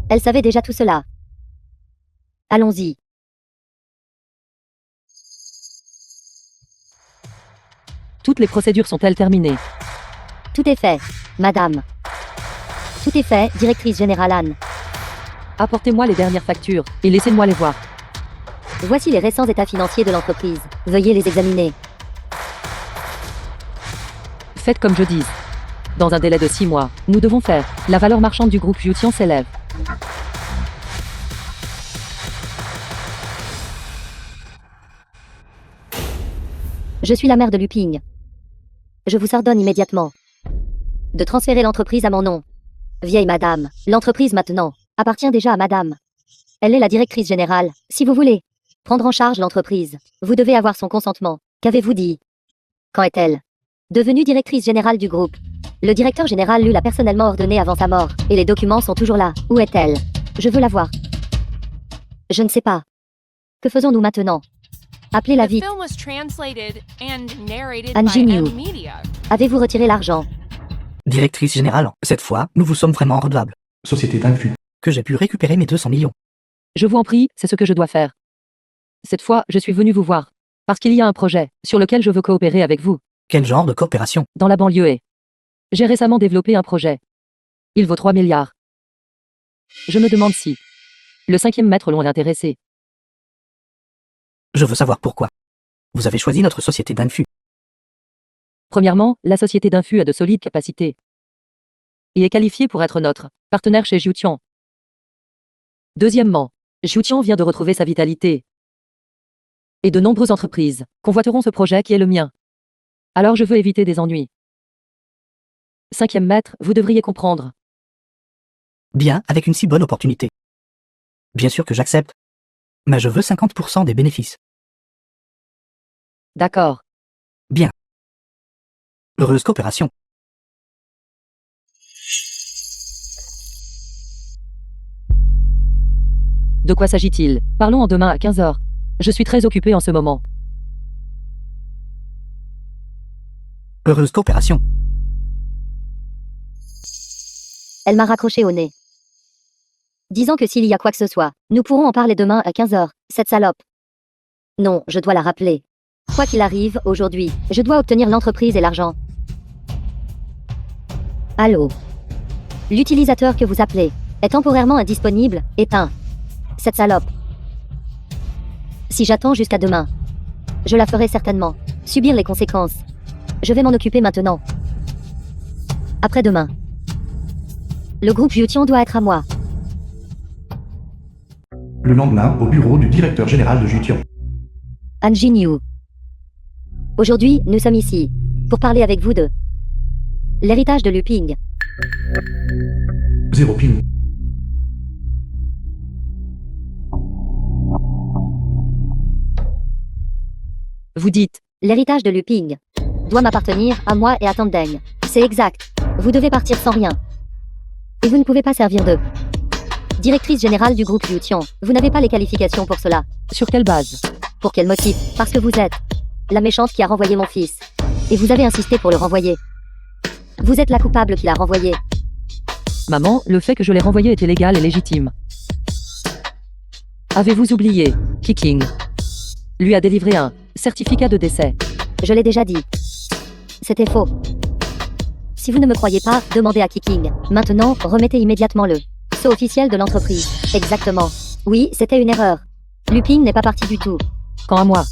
Elle savait déjà tout cela. Allons-y. Toutes les procédures sont-elles terminées? Tout est fait, madame. Tout est fait, directrice générale Anne. Apportez-moi les dernières factures, et laissez-moi les voir. Voici les récents états financiers de l'entreprise. Veuillez les examiner. Faites comme je dis. Dans un délai de 6 mois, nous devons faire. La valeur marchande du groupe Youtian s'élève. Je suis la mère de Lupin. Je vous ordonne immédiatement de transférer l'entreprise à mon nom. Vieille madame, l'entreprise maintenant appartient déjà à madame. Elle est la directrice générale. Si vous voulez prendre en charge l'entreprise, vous devez avoir son consentement. Qu'avez-vous dit? Quand est-elle devenue directrice générale du groupe? Le directeur général l'a personnellement ordonné avant sa mort, et les documents sont toujours là. Où est-elle? Je veux la voir. Je ne sais pas. Que faisons-nous maintenant? Appelez-la The vite. film was translated and narrated Angie by New. M. Media. Avez-vous retiré l'argent? Directrice générale, cette fois, nous vous sommes vraiment redevables. Société d'Infu. Que j'ai pu récupérer mes 200 millions. Je vous en prie, c'est ce que je dois faire. Cette fois, je suis venu vous voir. Parce qu'il y a un projet, sur lequel je veux coopérer avec vous, Quel genre de coopération? dans la banlieue et... J'ai récemment développé un projet. Il vaut 3 milliards. Je me demande si... Le 5e maître l'ont intéressé. Je veux savoir pourquoi. Vous avez choisi notre société d'Infu. Premièrement, la société d'Infu a de solides capacités. Et est qualifiée pour être notre partenaire chez Youtian. Deuxièmement, Youtian vient de retrouver sa vitalité. Et de nombreuses entreprises convoiteront ce projet qui est le mien. Alors je veux éviter des ennuis. 5e maître, vous devriez comprendre. Bien, avec une si bonne opportunité. Bien sûr que j'accepte. Mais je veux 50% des bénéfices. D'accord. Heureuse coopération. De quoi s'agit-il? Parlons en demain à 15h. Je suis très occupé en ce moment. Heureuse coopération. Elle m'a raccroché au nez. Disant que s'il y a quoi que ce soit, nous pourrons en parler demain à 15h, cette salope. Non, je dois la rappeler. Quoi qu'il arrive, aujourd'hui, je dois obtenir l'entreprise et l'argent. Allô? L'utilisateur que vous appelez est temporairement indisponible, éteint. Cette salope. Si j'attends jusqu'à demain, je la ferai certainement subir les conséquences. Je vais m'en occuper maintenant. Après-demain. Le groupe Youtian doit être à moi. Le lendemain, au bureau du directeur général de Youtian. Angie New. Aujourd'hui, nous sommes ici pour parler avec vous de l'héritage de Lupin. 0 ping. Vous dites, L'héritage de Lupin doit m'appartenir à moi et à Tandeng. C'est exact. Vous devez partir sans rien. Et vous ne pouvez pas servir de directrice générale du groupe Youtian. Vous n'avez pas les qualifications pour cela. sur quelle base? Pour quel motif? Parce que vous êtes la méchante qui a renvoyé mon fils. Et vous avez insisté pour le renvoyer. Vous êtes la coupable qui l'a renvoyé. Maman, le fait que je l'ai renvoyé était légal et légitime. Avez-vous oublié, Kiking lui a délivré un certificat de décès. Je l'ai déjà dit. C'était faux. Si vous ne me croyez pas, demandez à Kiking. Maintenant, remettez immédiatement le sceau officiel de l'entreprise. Exactement. Oui, c'était une erreur. Lupin n'est pas parti du tout. Quant à moi,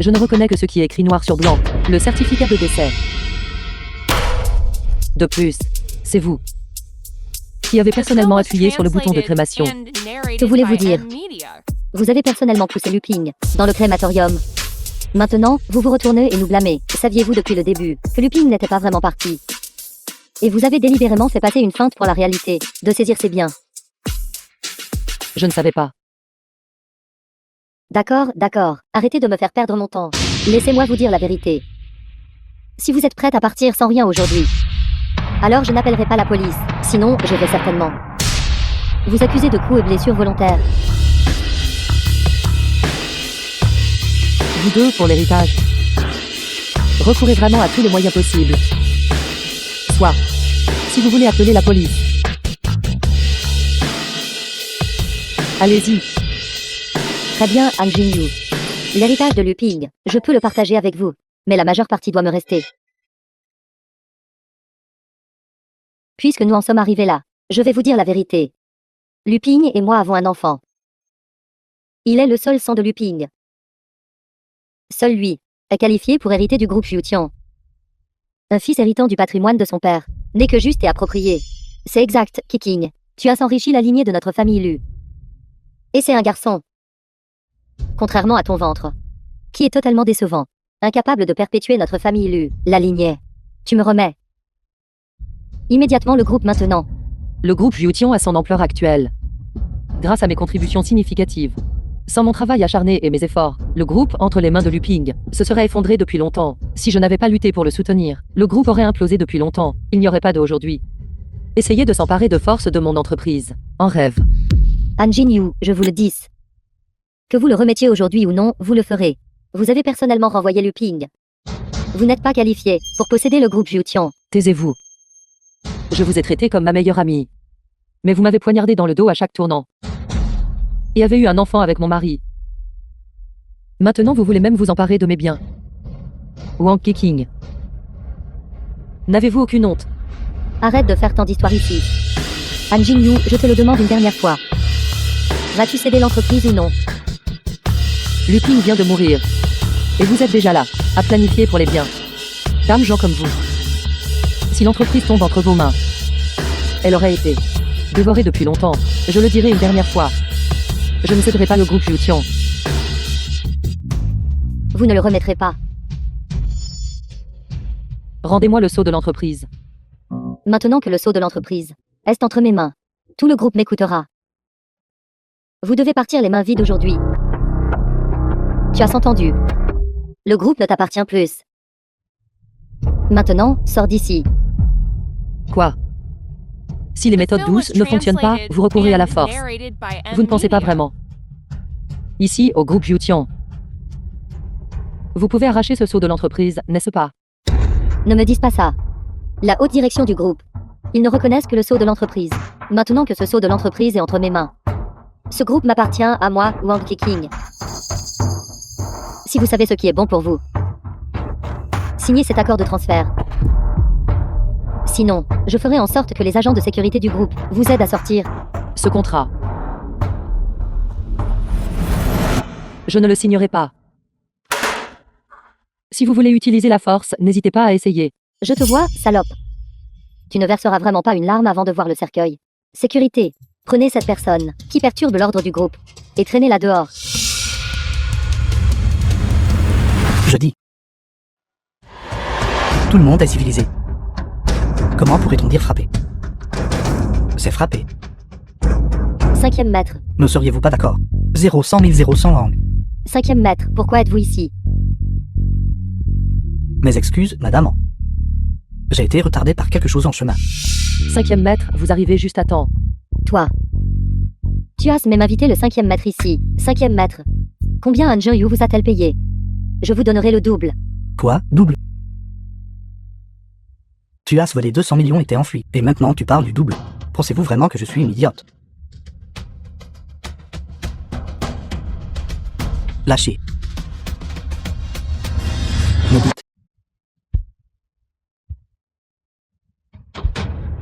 je ne reconnais que ce qui est écrit noir sur blanc, le certificat de décès. De plus, c'est vous qui avez personnellement appuyé sur le bouton de crémation. Que voulez-vous dire? Vous avez personnellement poussé Lupin dans le crématorium. Maintenant, vous vous retournez et nous blâmez. Saviez-vous depuis le début que Lupin n'était pas vraiment parti? Et vous avez délibérément fait passer une feinte pour la réalité, de saisir ses biens. Je ne savais pas. D'accord, d'accord. Arrêtez de me faire perdre mon temps. Laissez-moi vous dire la vérité. Si vous êtes prête à partir sans rien aujourd'hui, alors je n'appellerai pas la police. Sinon, j'irai certainement vous accuser de coups et blessures volontaires. Vous deux, pour l'héritage, recourez vraiment à tous les moyens possibles. Soit, si vous voulez appeler la police, allez-y. Très bien, Han Jin-Yu. L'héritage de Lupin, je peux le partager avec vous, mais la majeure partie doit me rester. Puisque nous en sommes arrivés là, je vais vous dire la vérité. Lupin et moi avons un enfant. Il est le seul sang de Lupin. Seul lui est qualifié pour hériter du groupe Yuetian. Un fils héritant du patrimoine de son père n'est que juste et approprié. C'est exact, Kiking. Tu as enrichi la lignée de notre famille Lu. Et c'est un garçon. Contrairement à ton ventre, qui est totalement décevant, incapable de perpétuer notre famille Lu, la lignée. Tu me remets immédiatement le groupe maintenant. Le groupe Yuetian a son ampleur actuelle, grâce à mes contributions significatives. Sans mon travail acharné et mes efforts, le groupe, entre les mains de Lupin, se serait effondré depuis longtemps. Si je n'avais pas lutté pour le soutenir, le groupe aurait implosé depuis longtemps. Il n'y aurait pas d'aujourd'hui. Essayez de s'emparer de force de mon entreprise. En rêve. Han Jin-Yu, je vous le dis. Que vous le remettiez aujourd'hui ou non, vous le ferez. Vous avez personnellement renvoyé Lupin. Vous n'êtes pas qualifié pour posséder le groupe Yuetian. Taisez-vous. Je vous ai traité comme ma meilleure amie. Mais vous m'avez poignardé dans le dos à chaque tournant. Et avez eu un enfant avec mon mari. Maintenant vous voulez même vous emparer de mes biens. Wang Kiking. N'avez-vous aucune honte? Arrête de faire tant d'histoires ici. Han Jin-Yu, je te le demande une dernière fois. Vas-tu céder l'entreprise ou non? Lupin vient de mourir. Et vous êtes déjà là, à planifier pour les biens. Dames gens comme vous. Si l'entreprise tombe entre vos mains, elle aurait été dévorée depuis longtemps. Je le dirai une dernière fois. Je ne céderai pas le groupe Yuetian. Vous ne le remettrez pas. Rendez-moi le sceau de l'entreprise. Maintenant que le sceau de l'entreprise est entre mes mains, tout le groupe m'écoutera. Vous devez partir les mains vides aujourd'hui. Tu as entendu? Le groupe ne t'appartient plus. Maintenant, sors d'ici. Quoi? Si les méthodes douces ne fonctionnent pas, vous recourez à la force. Vous ne pensez pas vraiment. Ici, au groupe Yuetian, vous pouvez arracher ce sceau de l'entreprise, n'est-ce pas? Ne me dis pas ça. La haute direction du groupe. Ils ne reconnaissent que le sceau de l'entreprise. Maintenant que ce sceau de l'entreprise est entre mes mains, ce groupe m'appartient à moi, Wang Kiking. Si vous savez ce qui est bon pour vous, signez cet accord de transfert. Sinon, je ferai en sorte que les agents de sécurité du groupe vous aident à sortir. Ce contrat, je ne le signerai pas. Si vous voulez utiliser la force, n'hésitez pas à essayer. Je te vois, salope. Tu ne verseras vraiment pas une larme avant de voir le cercueil. Sécurité, prenez cette personne qui perturbe l'ordre du groupe et traînez-la dehors. Je dis. Tout le monde est civilisé. Comment pourrait-on dire frapper? C'est frapper. 5e maître. Ne seriez-vous pas d'accord? 0 100 000 0 100 langues. 5e maître, pourquoi êtes-vous ici? Mes excuses, madame. J'ai été retardé par quelque chose en chemin. 5e maître, vous arrivez juste à temps. Toi. Tu as même invité le 5e maître ici. 5e maître. Combien Han Jin-Yu vous a-t-elle payé? Je vous donnerai le double. Quoi, double? Tu as volé 200 millions et t'es enfui. Et maintenant tu parles du double. Pensez-vous vraiment que je suis une idiote? Lâchez. Médite.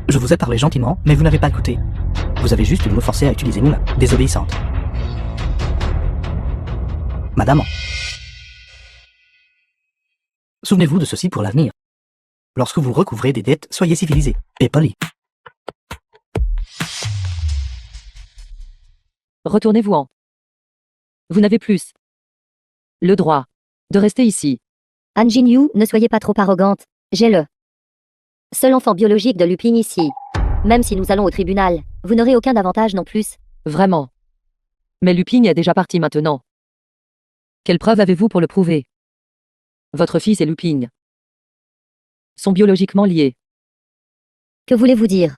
Je vous ai parlé gentiment, mais vous n'avez pas écouté. Vous avez juste me forcer à utiliser une main. Désobéissante. Madame. Souvenez-vous de ceci pour l'avenir. Lorsque vous recouvrez des dettes, soyez civilisés et polis. Retournez-vous-en. Vous n'avez plus le droit de rester ici. Han Jin-Yu, ne soyez pas trop arrogante. J'ai le seul enfant biologique de Lupin ici. Même si nous allons au tribunal, vous n'aurez aucun avantage non plus. Vraiment. Mais Lupin est déjà parti maintenant. Quelle preuve avez-vous pour le prouver? Votre fils et Lupin sont biologiquement liés. Que voulez-vous dire?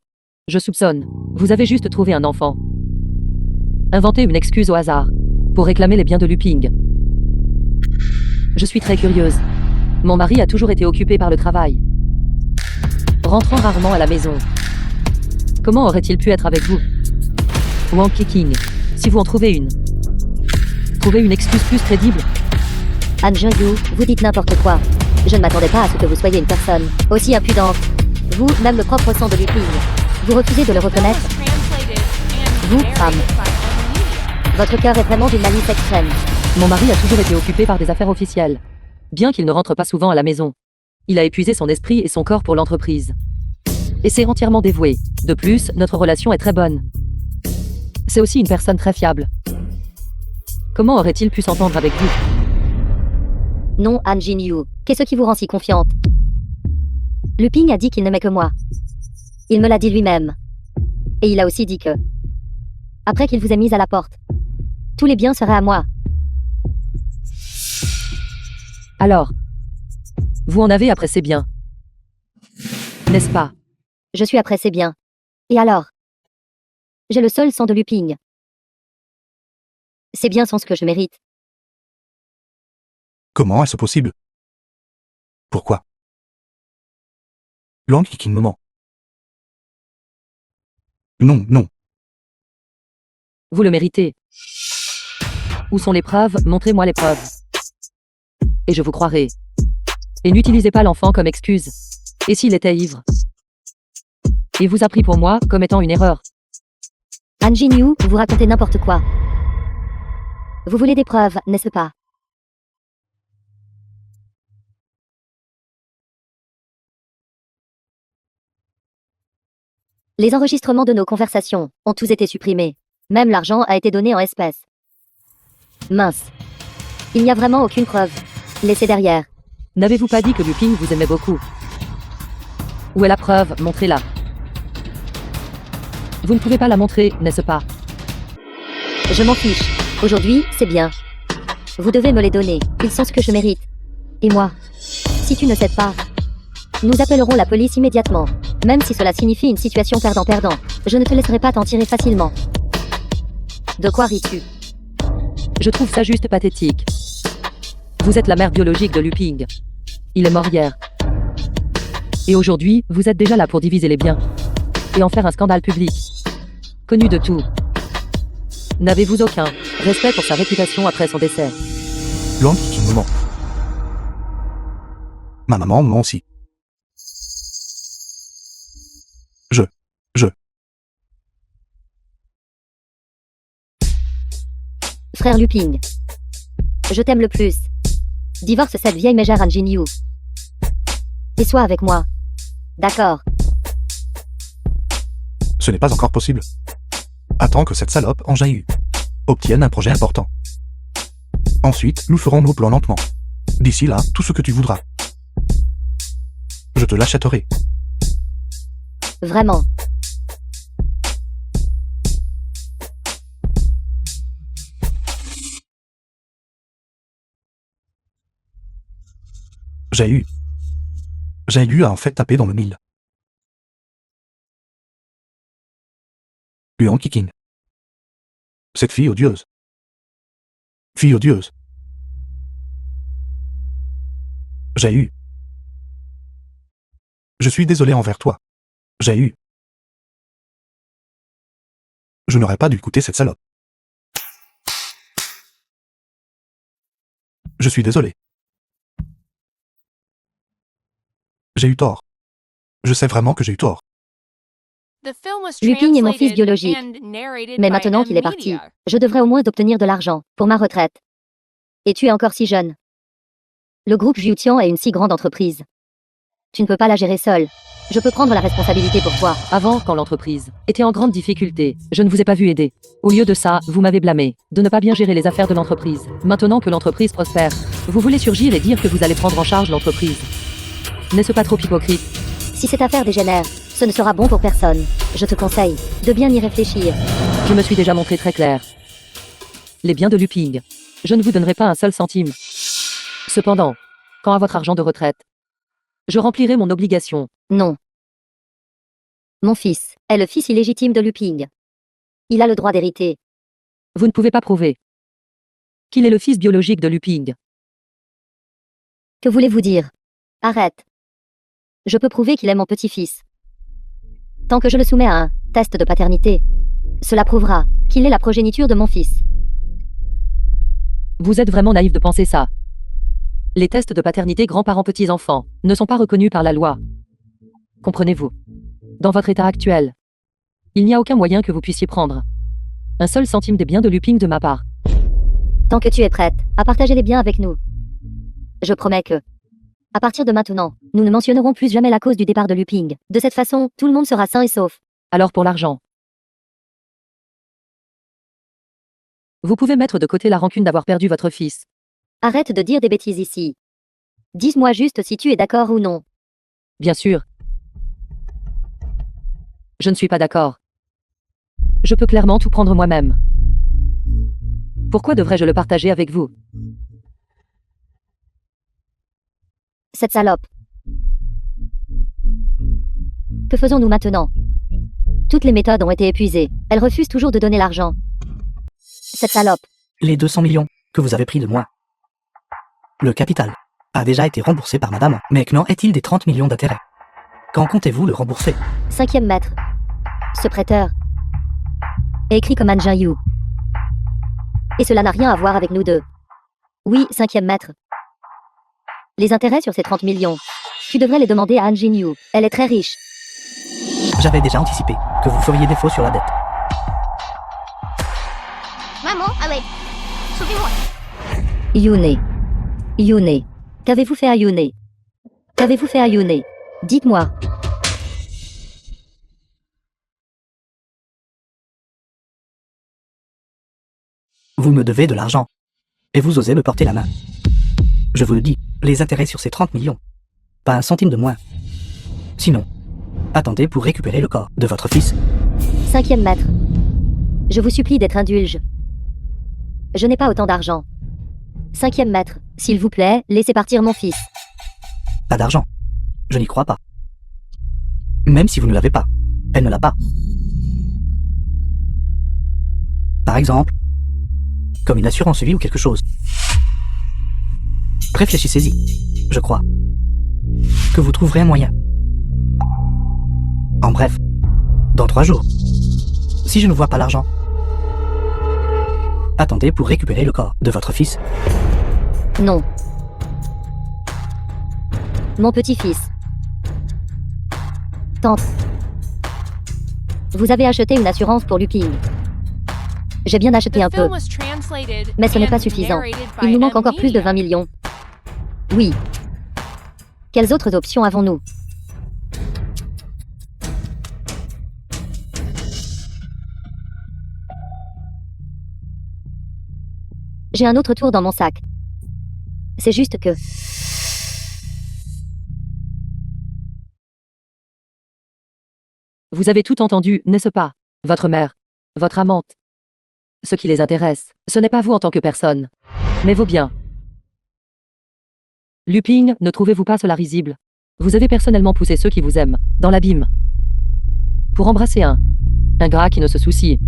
Je soupçonne. Vous avez juste trouvé un enfant. Inventez une excuse au hasard pour réclamer les biens de Lupin. Je suis très curieuse. Mon mari a toujours été occupé par le travail, rentrant rarement à la maison. Comment aurait-il pu être avec vous? Wang Qiqing, si vous en trouvez une. Trouvez une excuse plus crédible. Han Jin-Yu, vous dites n'importe quoi. Je ne m'attendais pas à ce que vous soyez une personne aussi impudente. Vous, même le propre sang de Lupin, vous refusez de le reconnaître. Vous, femme. Votre cœur est vraiment d'une malice extrême. Mon mari a toujours été occupé par des affaires officielles. Bien qu'il ne rentre pas souvent à la maison. Il a épuisé son esprit et son corps pour l'entreprise. Et s'est entièrement dévoué. De plus, notre relation est très bonne. C'est aussi une personne très fiable. Comment aurait-il pu s'entendre avec vous? Non, Han Jin-Yu, qu'est-ce qui vous rend si confiante? Lupin a dit qu'il n'aimait que moi. Il me l'a dit lui-même. Et il a aussi dit que, après qu'il vous ait mise à la porte, tous les biens seraient à moi. Alors, vous en avez après ces biens, n'est-ce pas? Je suis après ces biens. Et alors? J'ai le seul sang de Lupin. Ces biens sont ce que je mérite. Comment est-ce possible? Pourquoi? Wang Qiqing me ment. Non, non. Vous le méritez. Où sont les preuves? Montrez-moi les preuves. Et je vous croirai. Et n'utilisez pas l'enfant comme excuse. Et s'il était ivre? Et vous a pris pour moi comme étant une erreur. Han Jin-Yu, vous racontez n'importe quoi. Vous voulez des preuves, n'est-ce pas? Les enregistrements de nos conversations ont tous été supprimés. Même l'argent a été donné en espèces. Mince. Il n'y a vraiment aucune preuve. Laissez derrière. N'avez-vous pas dit que Lupin vous aimait beaucoup? Où est la preuve? Montrez-la. Vous ne pouvez pas la montrer, n'est-ce pas? Je m'en fiche. Aujourd'hui, c'est bien. Vous devez me les donner. Ils sont ce que je mérite. Et moi? Si tu ne cèdes pas, nous appellerons la police immédiatement. Même si cela signifie une situation perdant-perdant. Je ne te laisserai pas t'en tirer facilement. De quoi ris-tu? Je trouve ça juste pathétique. Vous êtes la mère biologique de Lupin. Il est mort hier. Et aujourd'hui, vous êtes déjà là pour diviser les biens. Et en faire un scandale public. Connu de tout. N'avez-vous aucun respect pour sa réputation après son décès? Wang Qiqing me ment. Ma maman me ment aussi. Frère Lupin. Je t'aime le plus. Divorce cette vieille mégère Han Jin-Yu. Et sois avec moi. D'accord. Ce n'est pas encore possible. Attends que cette salope en Jin-Yu obtienne un projet important. Ensuite, nous ferons nos plans lentement. D'ici là, tout ce que tu voudras. Je te l'achèterai. Vraiment. Jin-Yu a en fait tapé dans le Nil. Wang Qiqing. Cette fille odieuse. Fille odieuse. J'ai eu. Je suis désolé envers toi. J'ai eu. Je n'aurais pas dû écouter cette salope. Je suis désolé. J'ai eu tort. Je sais vraiment que j'ai eu tort. Lupin est mon fils biologique. Mais maintenant qu'il est parti, je devrais au moins obtenir de l'argent pour ma retraite. Et tu es encore si jeune. Le groupe Jiutian est une si grande entreprise. Tu ne peux pas la gérer seul. Je peux prendre la responsabilité pour toi. Avant, quand l'entreprise était en grande difficulté, je ne vous ai pas vu aider. Au lieu de ça, vous m'avez blâmé de ne pas bien gérer les affaires de l'entreprise. Maintenant que l'entreprise prospère, vous voulez surgir et dire que vous allez prendre en charge l'entreprise. N'est-ce pas trop hypocrite? Si cette affaire dégénère, ce ne sera bon pour personne. Je te conseille de bien y réfléchir. Je me suis déjà montré très clair. Les biens de Luping, je ne vous donnerai pas un seul centime. Cependant, quant à votre argent de retraite, je remplirai mon obligation. Non. Mon fils est le fils illégitime de Luping. Il a le droit d'hériter. Vous ne pouvez pas prouver qu'il est le fils biologique de Luping. Que voulez-vous dire? Arrête. Je peux prouver qu'il est mon petit-fils. Tant que je le soumets à un test de paternité, cela prouvera qu'il est la progéniture de mon fils. Vous êtes vraiment naïf de penser ça. Les tests de paternité grands-parents-petits-enfants ne sont pas reconnus par la loi. Comprenez-vous? Dans votre état actuel, il n'y a aucun moyen que vous puissiez prendre un seul centime des biens de Luping de ma part. Tant que tu es prête à partager les biens avec nous, je promets que, à partir de maintenant, nous ne mentionnerons plus jamais la cause du départ de Luping. De cette façon, tout le monde sera sain et sauf. Alors pour l'argent, vous pouvez mettre de côté la rancune d'avoir perdu votre fils. Arrête de dire des bêtises ici. Dis-moi juste si tu es d'accord ou non. Bien sûr. Je ne suis pas d'accord. Je peux clairement tout prendre moi-même. Pourquoi devrais-je le partager avec vous? Cette salope. Que faisons-nous maintenant? Toutes les méthodes ont été épuisées. Elle refuse toujours de donner l'argent. Cette salope. Les 200 millions que vous avez pris de moi. Le capital a déjà été remboursé par madame, mais qu'en est-il des 30 millions d'intérêts? Quand comptez-vous le rembourser? 5e maître. Ce prêteur est écrit comme Han Jin-yu. Et cela n'a rien à voir avec nous deux. Oui, 5e maître. Les intérêts sur ces 30 millions, tu devrais les demander à Han Jin-yu. Elle est très riche. J'avais déjà anticipé que vous feriez défaut sur la dette. Maman, allez, suivez-moi. Yune. Yune. Qu'avez-vous fait à Yune? Qu'avez-vous fait à Yune? Dites-moi. Vous me devez de l'argent. Et vous osez me porter la main. Je vous le dis, les intérêts sur ces 30 millions. Pas un centime de moins. Sinon, attendez pour récupérer le corps de votre fils. 5e maître. Je vous supplie d'être indulge. Je n'ai pas autant d'argent. 5e maître, s'il vous plaît, laissez partir mon fils. Pas d'argent. Je n'y crois pas. Même si vous ne l'avez pas, elle ne l'a pas. Par exemple, comme une assurance vie ou quelque chose. Réfléchissez-y. Je crois que vous trouverez un moyen. En bref, dans 3 jours, si je ne vois pas l'argent, attendez pour récupérer le corps de votre fils. Non. Mon petit-fils. Tante. Vous avez acheté une assurance pour Luping. J'ai bien acheté un peu, mais ce n'est pas suffisant. Il nous manque encore plus de 20 millions. Oui. Quelles autres options avons-nous? J'ai un autre tour dans mon sac. C'est juste que... Vous avez tout entendu, n'est-ce pas? Votre mère, votre amante. Ce qui les intéresse, ce n'est pas vous en tant que personne, mais vos biens. Luping, ne trouvez-vous pas cela risible? Vous avez personnellement poussé ceux qui vous aiment dans l'abîme pour embrasser un gras qui ne se soucie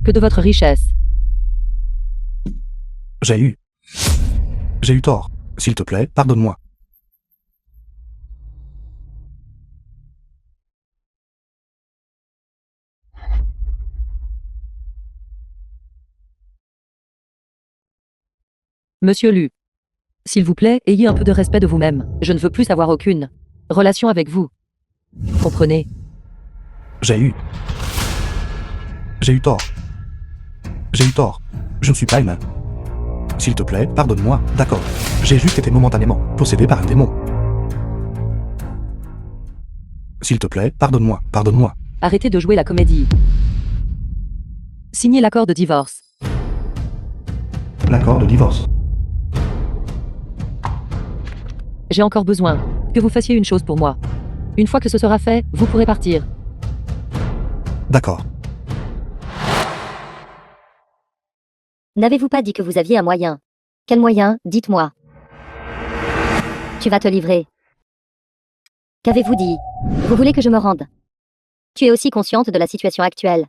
que de votre richesse. J'ai eu tort. S'il te plaît, pardonne-moi. Monsieur Lu. S'il vous plaît, ayez un peu de respect de vous-même. Je ne veux plus avoir aucune relation avec vous. Comprenez? J'ai eu tort. J'ai eu tort. Je ne suis pas humain. S'il te plaît, pardonne-moi, d'accord. J'ai juste été momentanément possédé par un démon. S'il te plaît, pardonne-moi, pardonne-moi. Arrêtez de jouer la comédie. Signez l'accord de divorce. L'accord de divorce. J'ai encore besoin que vous fassiez une chose pour moi. Une fois que ce sera fait, vous pourrez partir. D'accord. N'avez-vous pas dit que vous aviez un moyen? Quel moyen? Dites-moi. Tu vas te livrer. Qu'avez-vous dit? Vous voulez que je me rende? Tu es aussi consciente de la situation actuelle.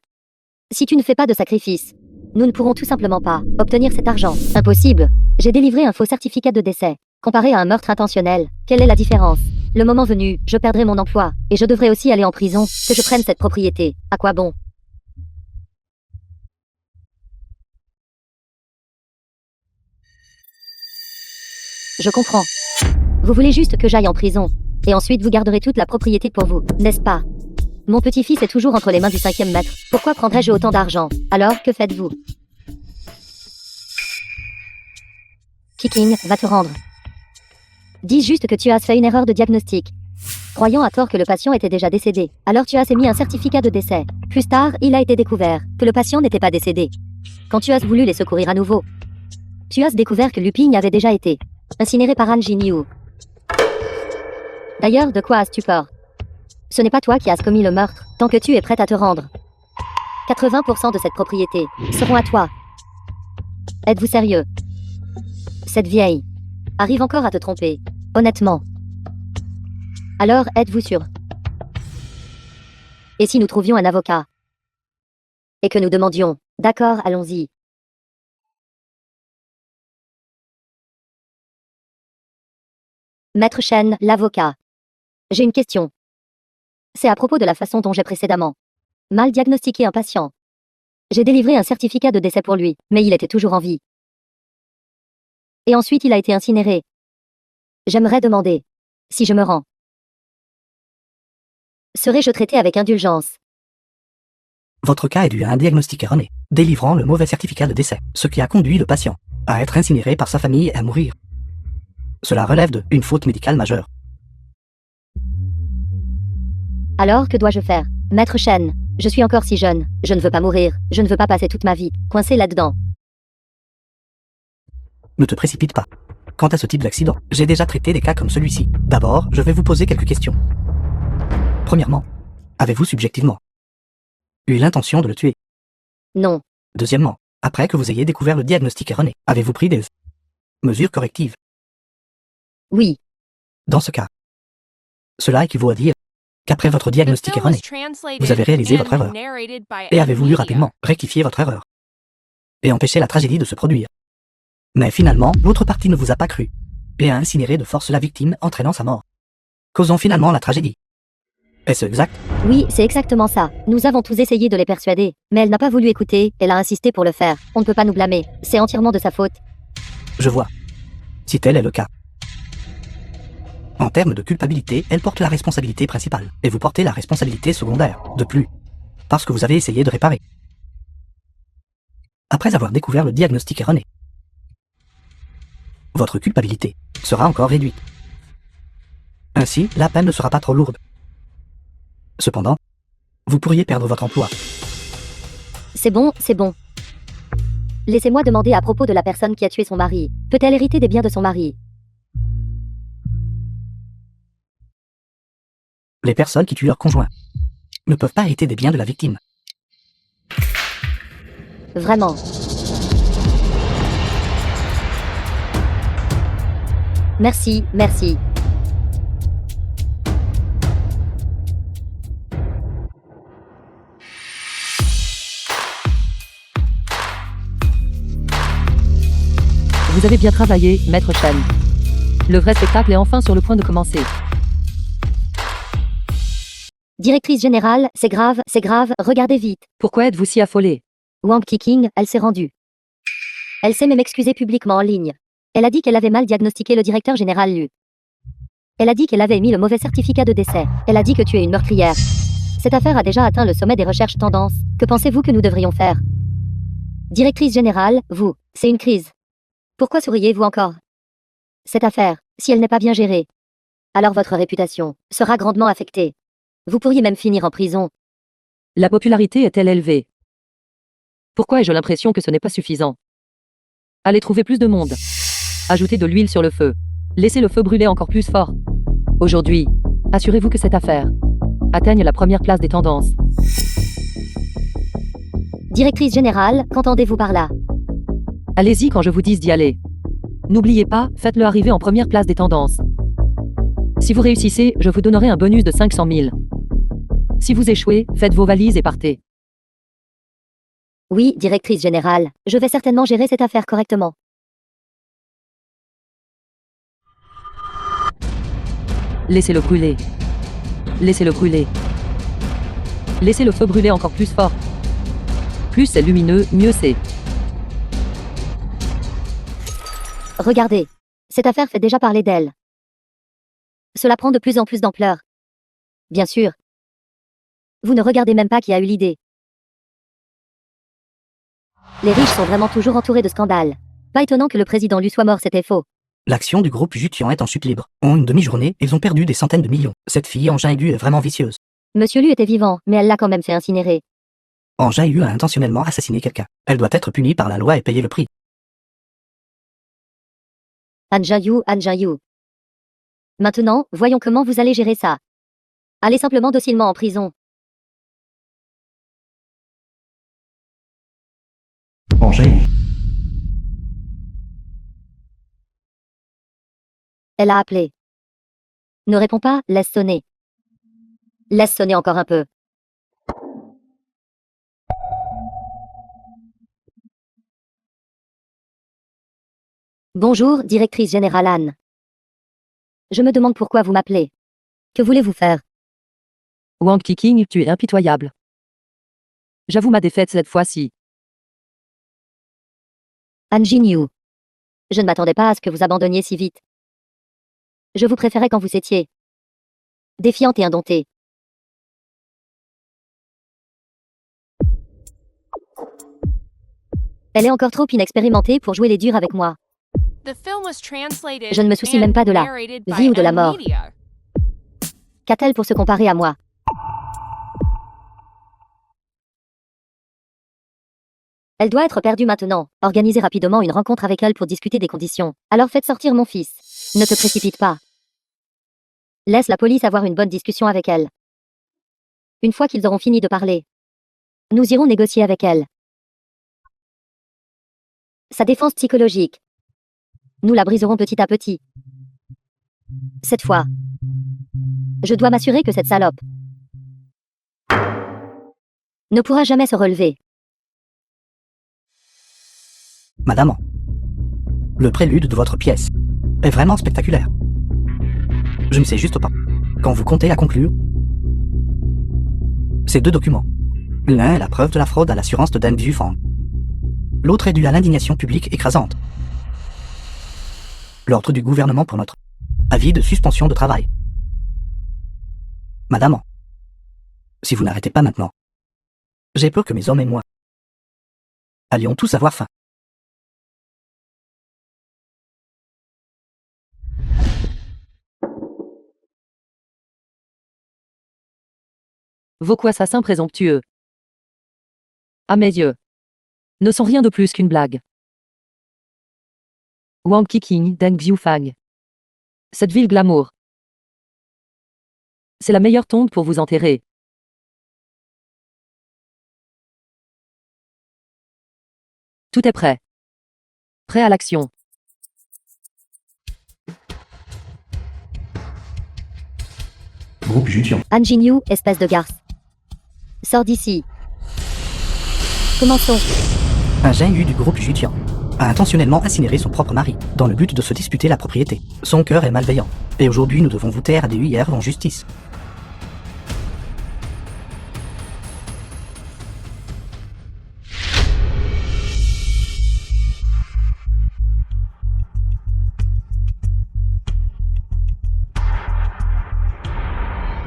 Si tu ne fais pas de sacrifice, nous ne pourrons tout simplement pas obtenir cet argent. Impossible. J'ai délivré un faux certificat de décès. Comparé à un meurtre intentionnel, quelle est la différence? Le moment venu, je perdrai mon emploi, et je devrais aussi aller en prison, que je prenne cette propriété. À quoi bon? Je comprends. Vous voulez juste que j'aille en prison, et ensuite vous garderez toute la propriété pour vous, n'est-ce pas? Mon petit-fils est toujours entre les mains du 5e maître. Pourquoi prendrais-je autant d'argent? Alors, que faites-vous? Kiking, va te rendre. Dis juste que tu as fait une erreur de diagnostic. Croyant à tort que le patient était déjà décédé, alors tu as émis un certificat de décès. Plus tard, il a été découvert que le patient n'était pas décédé. Quand tu as voulu les secourir à nouveau, tu as découvert que Luping avait déjà été incinéré par Han Jin-Yu. D'ailleurs, de quoi as-tu peur? Ce n'est pas toi qui as commis le meurtre, tant que tu es prête à te rendre. 80% de cette propriété seront à toi. Êtes-vous sérieux? Cette vieille arrive encore à te tromper, honnêtement. Alors, êtes-vous sûr? Et si nous trouvions un avocat? Et que nous demandions, d'accord, allons-y. Maître Chen, l'avocat. J'ai une question. C'est à propos de la façon dont j'ai précédemment mal diagnostiqué un patient. J'ai délivré un certificat de décès pour lui, mais il était toujours en vie. Et ensuite il a été incinéré. J'aimerais demander si je me rends. Serais-je traité avec indulgence? Votre cas est dû à un diagnostic erroné, délivrant le mauvais certificat de décès, ce qui a conduit le patient à être incinéré par sa famille et à mourir. Cela relève d'une faute médicale majeure. Alors, que dois-je faire? Maître Chen, je suis encore si jeune, je ne veux pas mourir, je ne veux pas passer toute ma vie coincée là-dedans. Ne te précipite pas. Quant à ce type d'accident, j'ai déjà traité des cas comme celui-ci. D'abord, je vais vous poser quelques questions. Premièrement, avez-vous subjectivement eu l'intention de le tuer? Non. Deuxièmement, après que vous ayez découvert le diagnostic erroné, avez-vous pris des mesures correctives? Oui. Dans ce cas, cela équivaut à dire qu'après votre diagnostic erroné, vous avez réalisé votre erreur et avez voulu rapidement rectifier votre erreur et empêcher la tragédie de se produire. Mais finalement, l'autre partie ne vous a pas cru et a incinéré de force la victime, entraînant sa mort, causant finalement la tragédie. Est-ce exact? Oui, c'est exactement ça. Nous avons tous essayé de les persuader, mais elle n'a pas voulu écouter, elle a insisté pour le faire. On ne peut pas nous blâmer, c'est entièrement de sa faute. Je vois. Si tel est le cas. En termes de culpabilité, elle porte la responsabilité principale, et vous portez la responsabilité secondaire, de plus, parce que vous avez essayé de réparer. Après avoir découvert le diagnostic erroné, votre culpabilité sera encore réduite. Ainsi, la peine ne sera pas trop lourde. Cependant, vous pourriez perdre votre emploi. C'est bon, c'est bon. Laissez-moi demander à propos de la personne qui a tué son mari. Peut-elle hériter des biens de son mari? Les personnes qui tuent leur conjoint ne peuvent pas hériter des biens de la victime. Vraiment. Merci, merci. Vous avez bien travaillé, Maître Chen. Le vrai spectacle est enfin sur le point de commencer. Directrice générale, c'est grave, regardez vite. Pourquoi êtes-vous si affolée? Wang Qiqing, elle s'est rendue. Elle sait même m'excuser publiquement en ligne. Elle a dit qu'elle avait mal diagnostiqué le directeur général Lu. Elle a dit qu'elle avait émis le mauvais certificat de décès. Elle a dit que tu es une meurtrière. Cette affaire a déjà atteint le sommet des recherches tendances. Que pensez-vous que nous devrions faire? Directrice générale, vous, c'est une crise. Pourquoi souriez-vous encore? Cette affaire, si elle n'est pas bien gérée, alors votre réputation sera grandement affectée. Vous pourriez même finir en prison. La popularité est-elle élevée? Pourquoi ai-je l'impression que ce n'est pas suffisant? Allez trouver plus de monde. Ajoutez de l'huile sur le feu. Laissez le feu brûler encore plus fort. Aujourd'hui, assurez-vous que cette affaire atteigne la première place des tendances. Directrice générale, qu'entendez-vous par là? Allez-y quand je vous dis d'y aller. N'oubliez pas, faites-le arriver en première place des tendances. Si vous réussissez, je vous donnerai un bonus de 500 000. Si vous échouez, faites vos valises et partez. Oui, directrice générale, je vais certainement gérer cette affaire correctement. Laissez-le brûler. Laissez-le brûler. Laissez le feu brûler encore plus fort. Plus c'est lumineux, mieux c'est. Regardez. Cette affaire fait déjà parler d'elle. Cela prend de plus en plus d'ampleur. Bien sûr. Vous ne regardez même pas qui a eu l'idée. Les riches sont vraiment toujours entourés de scandales. Pas étonnant que le président Lu soit mort, c'était faux. L'action du groupe Jutian est en chute libre. En une demi-journée, ils ont perdu des centaines de millions. Cette fille, Engin Aigu, est vraiment vicieuse. Monsieur Lu était vivant, mais elle l'a quand même fait incinérer. Engin Aigu a intentionnellement assassiné quelqu'un. Elle doit être punie par la loi et payer le prix. Han Jin-yu. Maintenant, voyons comment vous allez gérer ça. Allez simplement docilement en prison. Engin. Elle a appelé. Ne réponds pas, laisse sonner. Laisse sonner encore un peu. Bonjour, directrice générale Anne. Je me demande pourquoi vous m'appelez. Que voulez-vous faire? Wang Qiqing, tu es impitoyable. J'avoue ma défaite cette fois-ci. Han Jin-yu. Je ne m'attendais pas à ce que vous abandonniez si vite. Je vous préférais quand vous étiez défiante et indomptée. Elle est encore trop inexpérimentée pour jouer les durs avec moi. Je ne me soucie même pas de la vie ou de la mort. Qu'a-t-elle pour se comparer à moi? Elle doit être perdue maintenant. Organisez rapidement une rencontre avec elle pour discuter des conditions. Alors faites sortir mon fils. Ne te précipite pas. Laisse la police avoir une bonne discussion avec elle. Une fois qu'ils auront fini de parler, nous irons négocier avec elle. Sa défense psychologique, nous la briserons petit à petit. Cette fois, je dois m'assurer que cette salope ne pourra jamais se relever. Madame, le prélude de votre pièce est vraiment spectaculaire. Je ne sais juste pas quand vous comptez la conclure. Ces deux documents. L'un est la preuve de la fraude à l'assurance de Deng Xiufang. L'autre est dû à l'indignation publique écrasante. L'ordre du gouvernement pour notre avis de suspension de travail. Madame, si vous n'arrêtez pas maintenant, j'ai peur que mes hommes et moi allions tous avoir faim. Vos assassins présomptueux, à mes yeux, ne sont rien de plus qu'une blague. Wang Qiqing, Deng Xiufang. Cette ville glamour. C'est la meilleure tombe pour vous enterrer. Tout est prêt. Prêt à l'action. Groupe Jutian. Han Jin-yu, espèce de garce. Sors d'ici. Commençons. Un Jin-yu du groupe Jutian a intentionnellement incinéré son propre mari, dans le but de se disputer la propriété. Son cœur est malveillant, et aujourd'hui nous devons vous taire à des huillères en justice.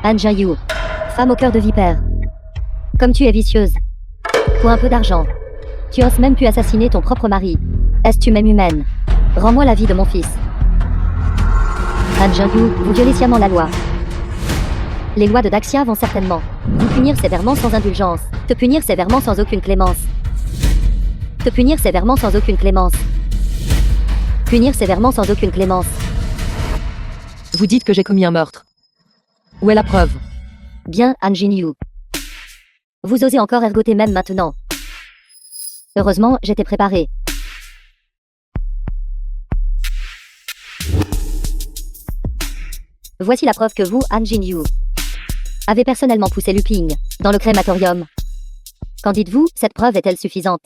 Han Jin-yu, femme au cœur de vipère. Comme tu es vicieuse. Pour un peu d'argent. Tu oses même pu assassiner ton propre mari. Est-ce tu m'aimes humaine? Rends-moi la vie de mon fils. Han Jin-yu, vous violez sciemment la loi. Les lois de Daxia vont certainement vous punir sévèrement sans indulgence. Te punir sévèrement sans aucune clémence. Te punir sévèrement sans aucune clémence. Punir sévèrement sans aucune clémence. Vous dites que j'ai commis un meurtre. Où est la preuve? Bien, Han Jin-yu. Vous osez encore ergoter même maintenant. Heureusement, j'étais préparé. Voici la preuve que vous, Han Jin-yu, avez personnellement poussé Luping dans le crématorium. Qu'en dites-vous, cette preuve est-elle suffisante?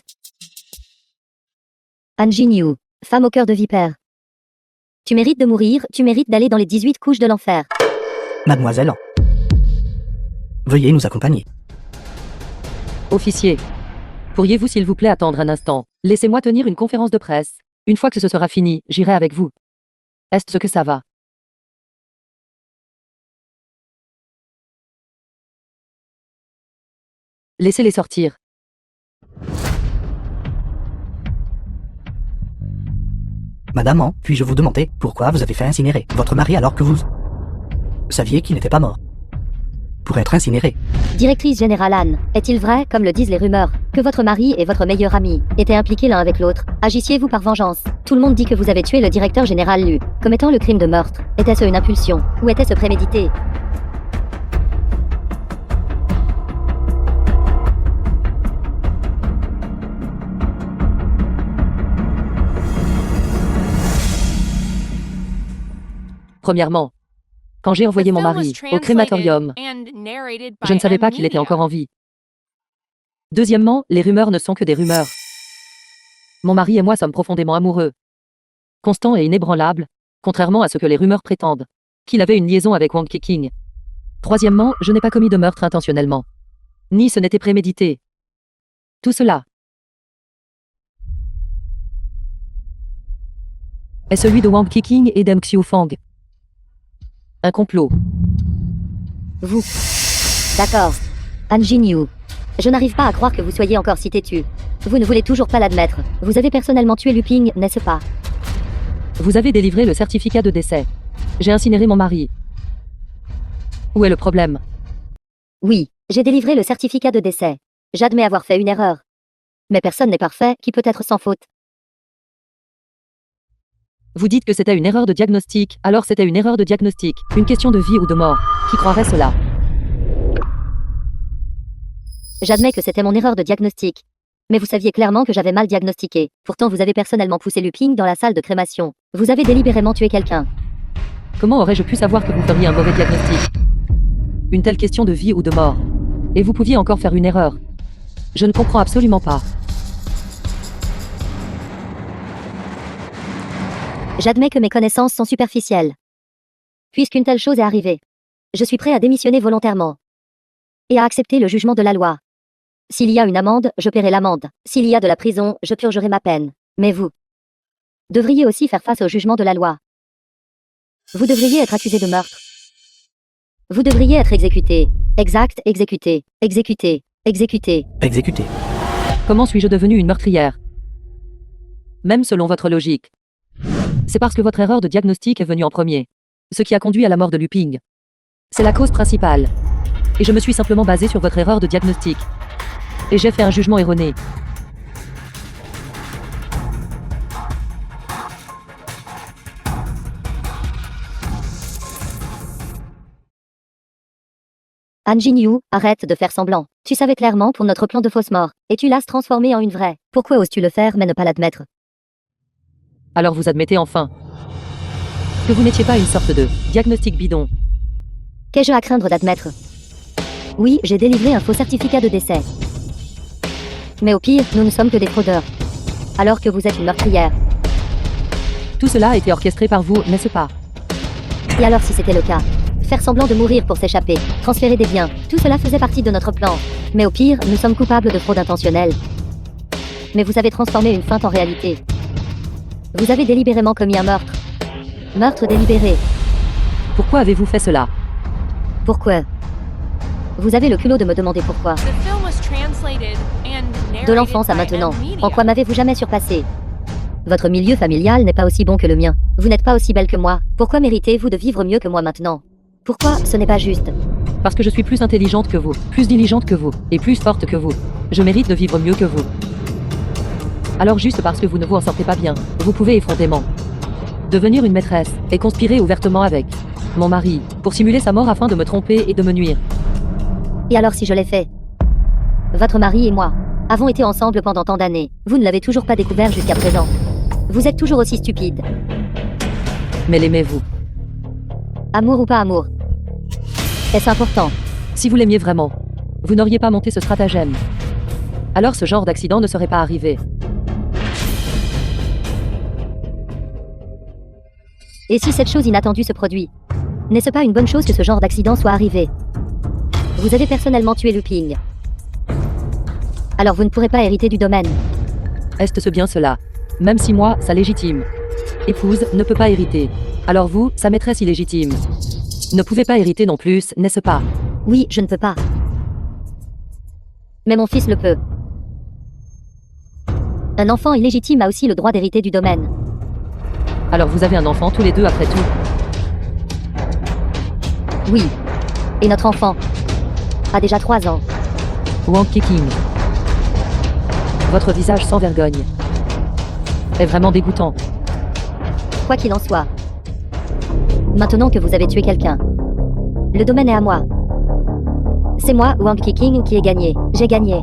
Han Jin-yu, femme au cœur de vipère. Tu mérites de mourir, tu mérites d'aller dans les 18 couches de l'enfer. Mademoiselle. Veuillez nous accompagner. Officier. Pourriez-vous s'il vous plaît attendre un instant? Laissez-moi tenir une conférence de presse. Une fois que ce sera fini, j'irai avec vous. Est-ce que ça va? Laissez-les sortir. Madame, puis-je vous demander pourquoi vous avez fait incinérer votre mari alors que vous saviez qu'il n'était pas mort? Pour être incinéré. Directrice générale Anne, est-il vrai, comme le disent les rumeurs, que votre mari et votre meilleur ami étaient impliqués l'un avec l'autre? Agissiez-vous par vengeance? Tout le monde dit que vous avez tué le directeur général Lu, commettant le crime de meurtre. Était-ce une impulsion, ou était-ce prémédité? Premièrement, quand j'ai envoyé mon mari au crématorium, je ne savais pas qu'il était encore en vie. Deuxièmement, les rumeurs ne sont que des rumeurs. Mon mari et moi sommes profondément amoureux. Constant et inébranlable, contrairement à ce que les rumeurs prétendent, qu'il avait une liaison avec Wang Keqing. Troisièmement, je n'ai pas commis de meurtre intentionnellement. Ni ce n'était prémédité. Tout cela est celui de Wang Keqing et Deng Xiufang. Un complot. Vous. D'accord. Han Jin-yu. Je n'arrive pas à croire que vous soyez encore si têtu. Vous ne voulez toujours pas l'admettre. Vous avez personnellement tué Luping, n'est-ce pas? Vous avez délivré le certificat de décès. J'ai incinéré mon mari. Où est le problème? Oui, j'ai délivré le certificat de décès. J'admets avoir fait une erreur. Mais personne n'est parfait, qui peut être sans faute. Vous dites que c'était une erreur de diagnostic, alors c'était une erreur de diagnostic, une question de vie ou de mort. Qui croirait cela? J'admets que c'était mon erreur de diagnostic. Mais vous saviez clairement que j'avais mal diagnostiqué. Pourtant vous avez personnellement poussé Luping dans la salle de crémation. Vous avez délibérément tué quelqu'un. Comment aurais-je pu savoir que vous feriez un mauvais diagnostic? Une telle question de vie ou de mort. Et vous pouviez encore faire une erreur. Je ne comprends absolument pas. J'admets que mes connaissances sont superficielles. Puisqu'une telle chose est arrivée, je suis prêt à démissionner volontairement. Et à accepter le jugement de la loi. S'il y a une amende, je paierai l'amende. S'il y a de la prison, je purgerai ma peine. Mais vous devriez aussi faire face au jugement de la loi. Vous devriez être accusé de meurtre. Vous devriez être exécuté. Exact, exécuté. Exécuté. Exécuté. Exécuté. Comment suis-je devenue une meurtrière? Même selon votre logique. C'est parce que votre erreur de diagnostic est venue en premier. Ce qui a conduit à la mort de Luping. C'est la cause principale. Et je me suis simplement basé sur votre erreur de diagnostic. Et j'ai fait un jugement erroné. Han Jin-yu, arrête de faire semblant. Tu savais clairement pour notre plan de fausse mort, et tu l'as transformé en une vraie. Pourquoi oses-tu le faire mais ne pas l'admettre? Alors vous admettez enfin que vous n'étiez pas une sorte de diagnostic bidon. Qu'ai-je à craindre d'admettre? Oui, j'ai délivré un faux certificat de décès. Mais au pire, nous ne sommes que des fraudeurs. Alors que vous êtes une meurtrière. Tout cela a été orchestré par vous, n'est-ce pas? Et alors si c'était le cas? Faire semblant de mourir pour s'échapper, transférer des biens, tout cela faisait partie de notre plan. Mais au pire, nous sommes coupables de fraude intentionnelle. Mais vous avez transformé une feinte en réalité. Vous avez délibérément commis un meurtre. Meurtre délibéré. Pourquoi avez-vous fait cela? Pourquoi? Vous avez le culot de me demander pourquoi. The film was translated and narrated De l'enfance à by maintenant, M-Media. en quoi m'avez-vous jamais surpassé? Votre milieu familial n'est pas aussi bon que le mien. Vous n'êtes pas aussi belle que moi. Pourquoi méritez-vous de vivre mieux que moi maintenant? Pourquoi ce n'est pas juste? Parce que je suis plus intelligente que vous, plus diligente que vous, et plus forte que vous. Je mérite de vivre mieux que vous. Alors juste parce que vous ne vous en sortez pas bien, vous pouvez effrontément devenir une maîtresse et conspirer ouvertement avec mon mari pour simuler sa mort afin de me tromper et de me nuire. Et alors si je l'ai fait? Votre mari et moi avons été ensemble pendant tant d'années. Vous ne l'avez toujours pas découvert jusqu'à présent. Vous êtes toujours aussi stupide. Mais l'aimez-vous? Amour ou pas amour? Est-ce important? Si vous l'aimiez vraiment, vous n'auriez pas monté ce stratagème. Alors ce genre d'accident ne serait pas arrivé. Et si cette chose inattendue se produit? N'est-ce pas une bonne chose que ce genre d'accident soit arrivé? Vous avez personnellement tué Lupin. Alors vous ne pourrez pas hériter du domaine. Est-ce bien cela? Même si moi, sa légitime épouse, ne peut pas hériter. Alors vous, sa maîtresse illégitime, ne pouvez pas hériter non plus, n'est-ce pas? Oui, je ne peux pas. Mais mon fils le peut. Un enfant illégitime a aussi le droit d'hériter du domaine. Alors vous avez un enfant tous les deux après tout? Oui. Et notre enfant a déjà 3 ans. Wang Keqing. Votre visage sans vergogne est vraiment dégoûtant. Quoi qu'il en soit. Maintenant que vous avez tué quelqu'un, le domaine est à moi. C'est moi, Wang Keqing, qui ai gagné. J'ai gagné.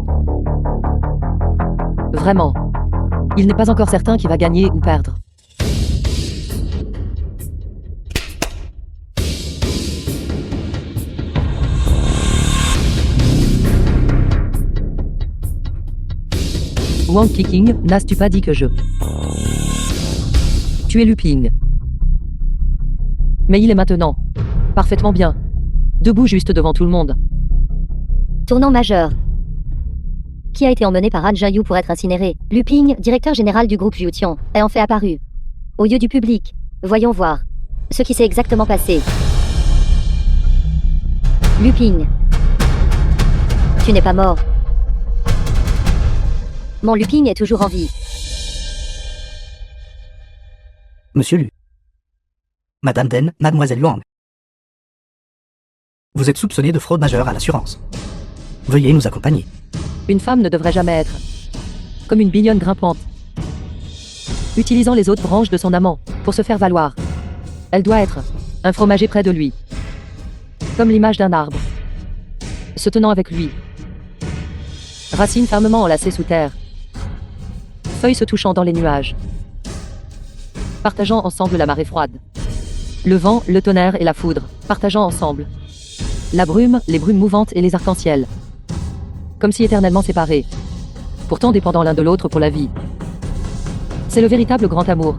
Vraiment. Il n'est pas encore certain qui va gagner ou perdre. Wang Keqing, n'as-tu pas dit que je tuais Lupin? Mais il est maintenant parfaitement bien, debout juste devant tout le monde. Tournant majeur. Qui a été emmené par Han Jiayu pour être incinéré? Lupin, directeur général du groupe Jiutian, est en fait apparu au yeux du public. Voyons voir ce qui s'est exactement passé. Lupin, tu n'es pas mort. Mon Lupin est toujours en vie. Monsieur Lu. Madame Den, Mademoiselle Yuang. Vous êtes soupçonné de fraude majeure à l'assurance. Veuillez nous accompagner. Une femme ne devrait jamais être comme une bignonne grimpante, utilisant les autres branches de son amant pour se faire valoir. Elle doit être un fromager près de lui, comme l'image d'un arbre, se tenant avec lui, racines fermement enlacées sous terre, feuilles se touchant dans les nuages, partageant ensemble la marée froide, le vent, le tonnerre et la foudre, partageant ensemble la brume, les brumes mouvantes et les arcs-en-ciel, comme si éternellement séparés, pourtant dépendant l'un de l'autre pour la vie. C'est le véritable grand amour.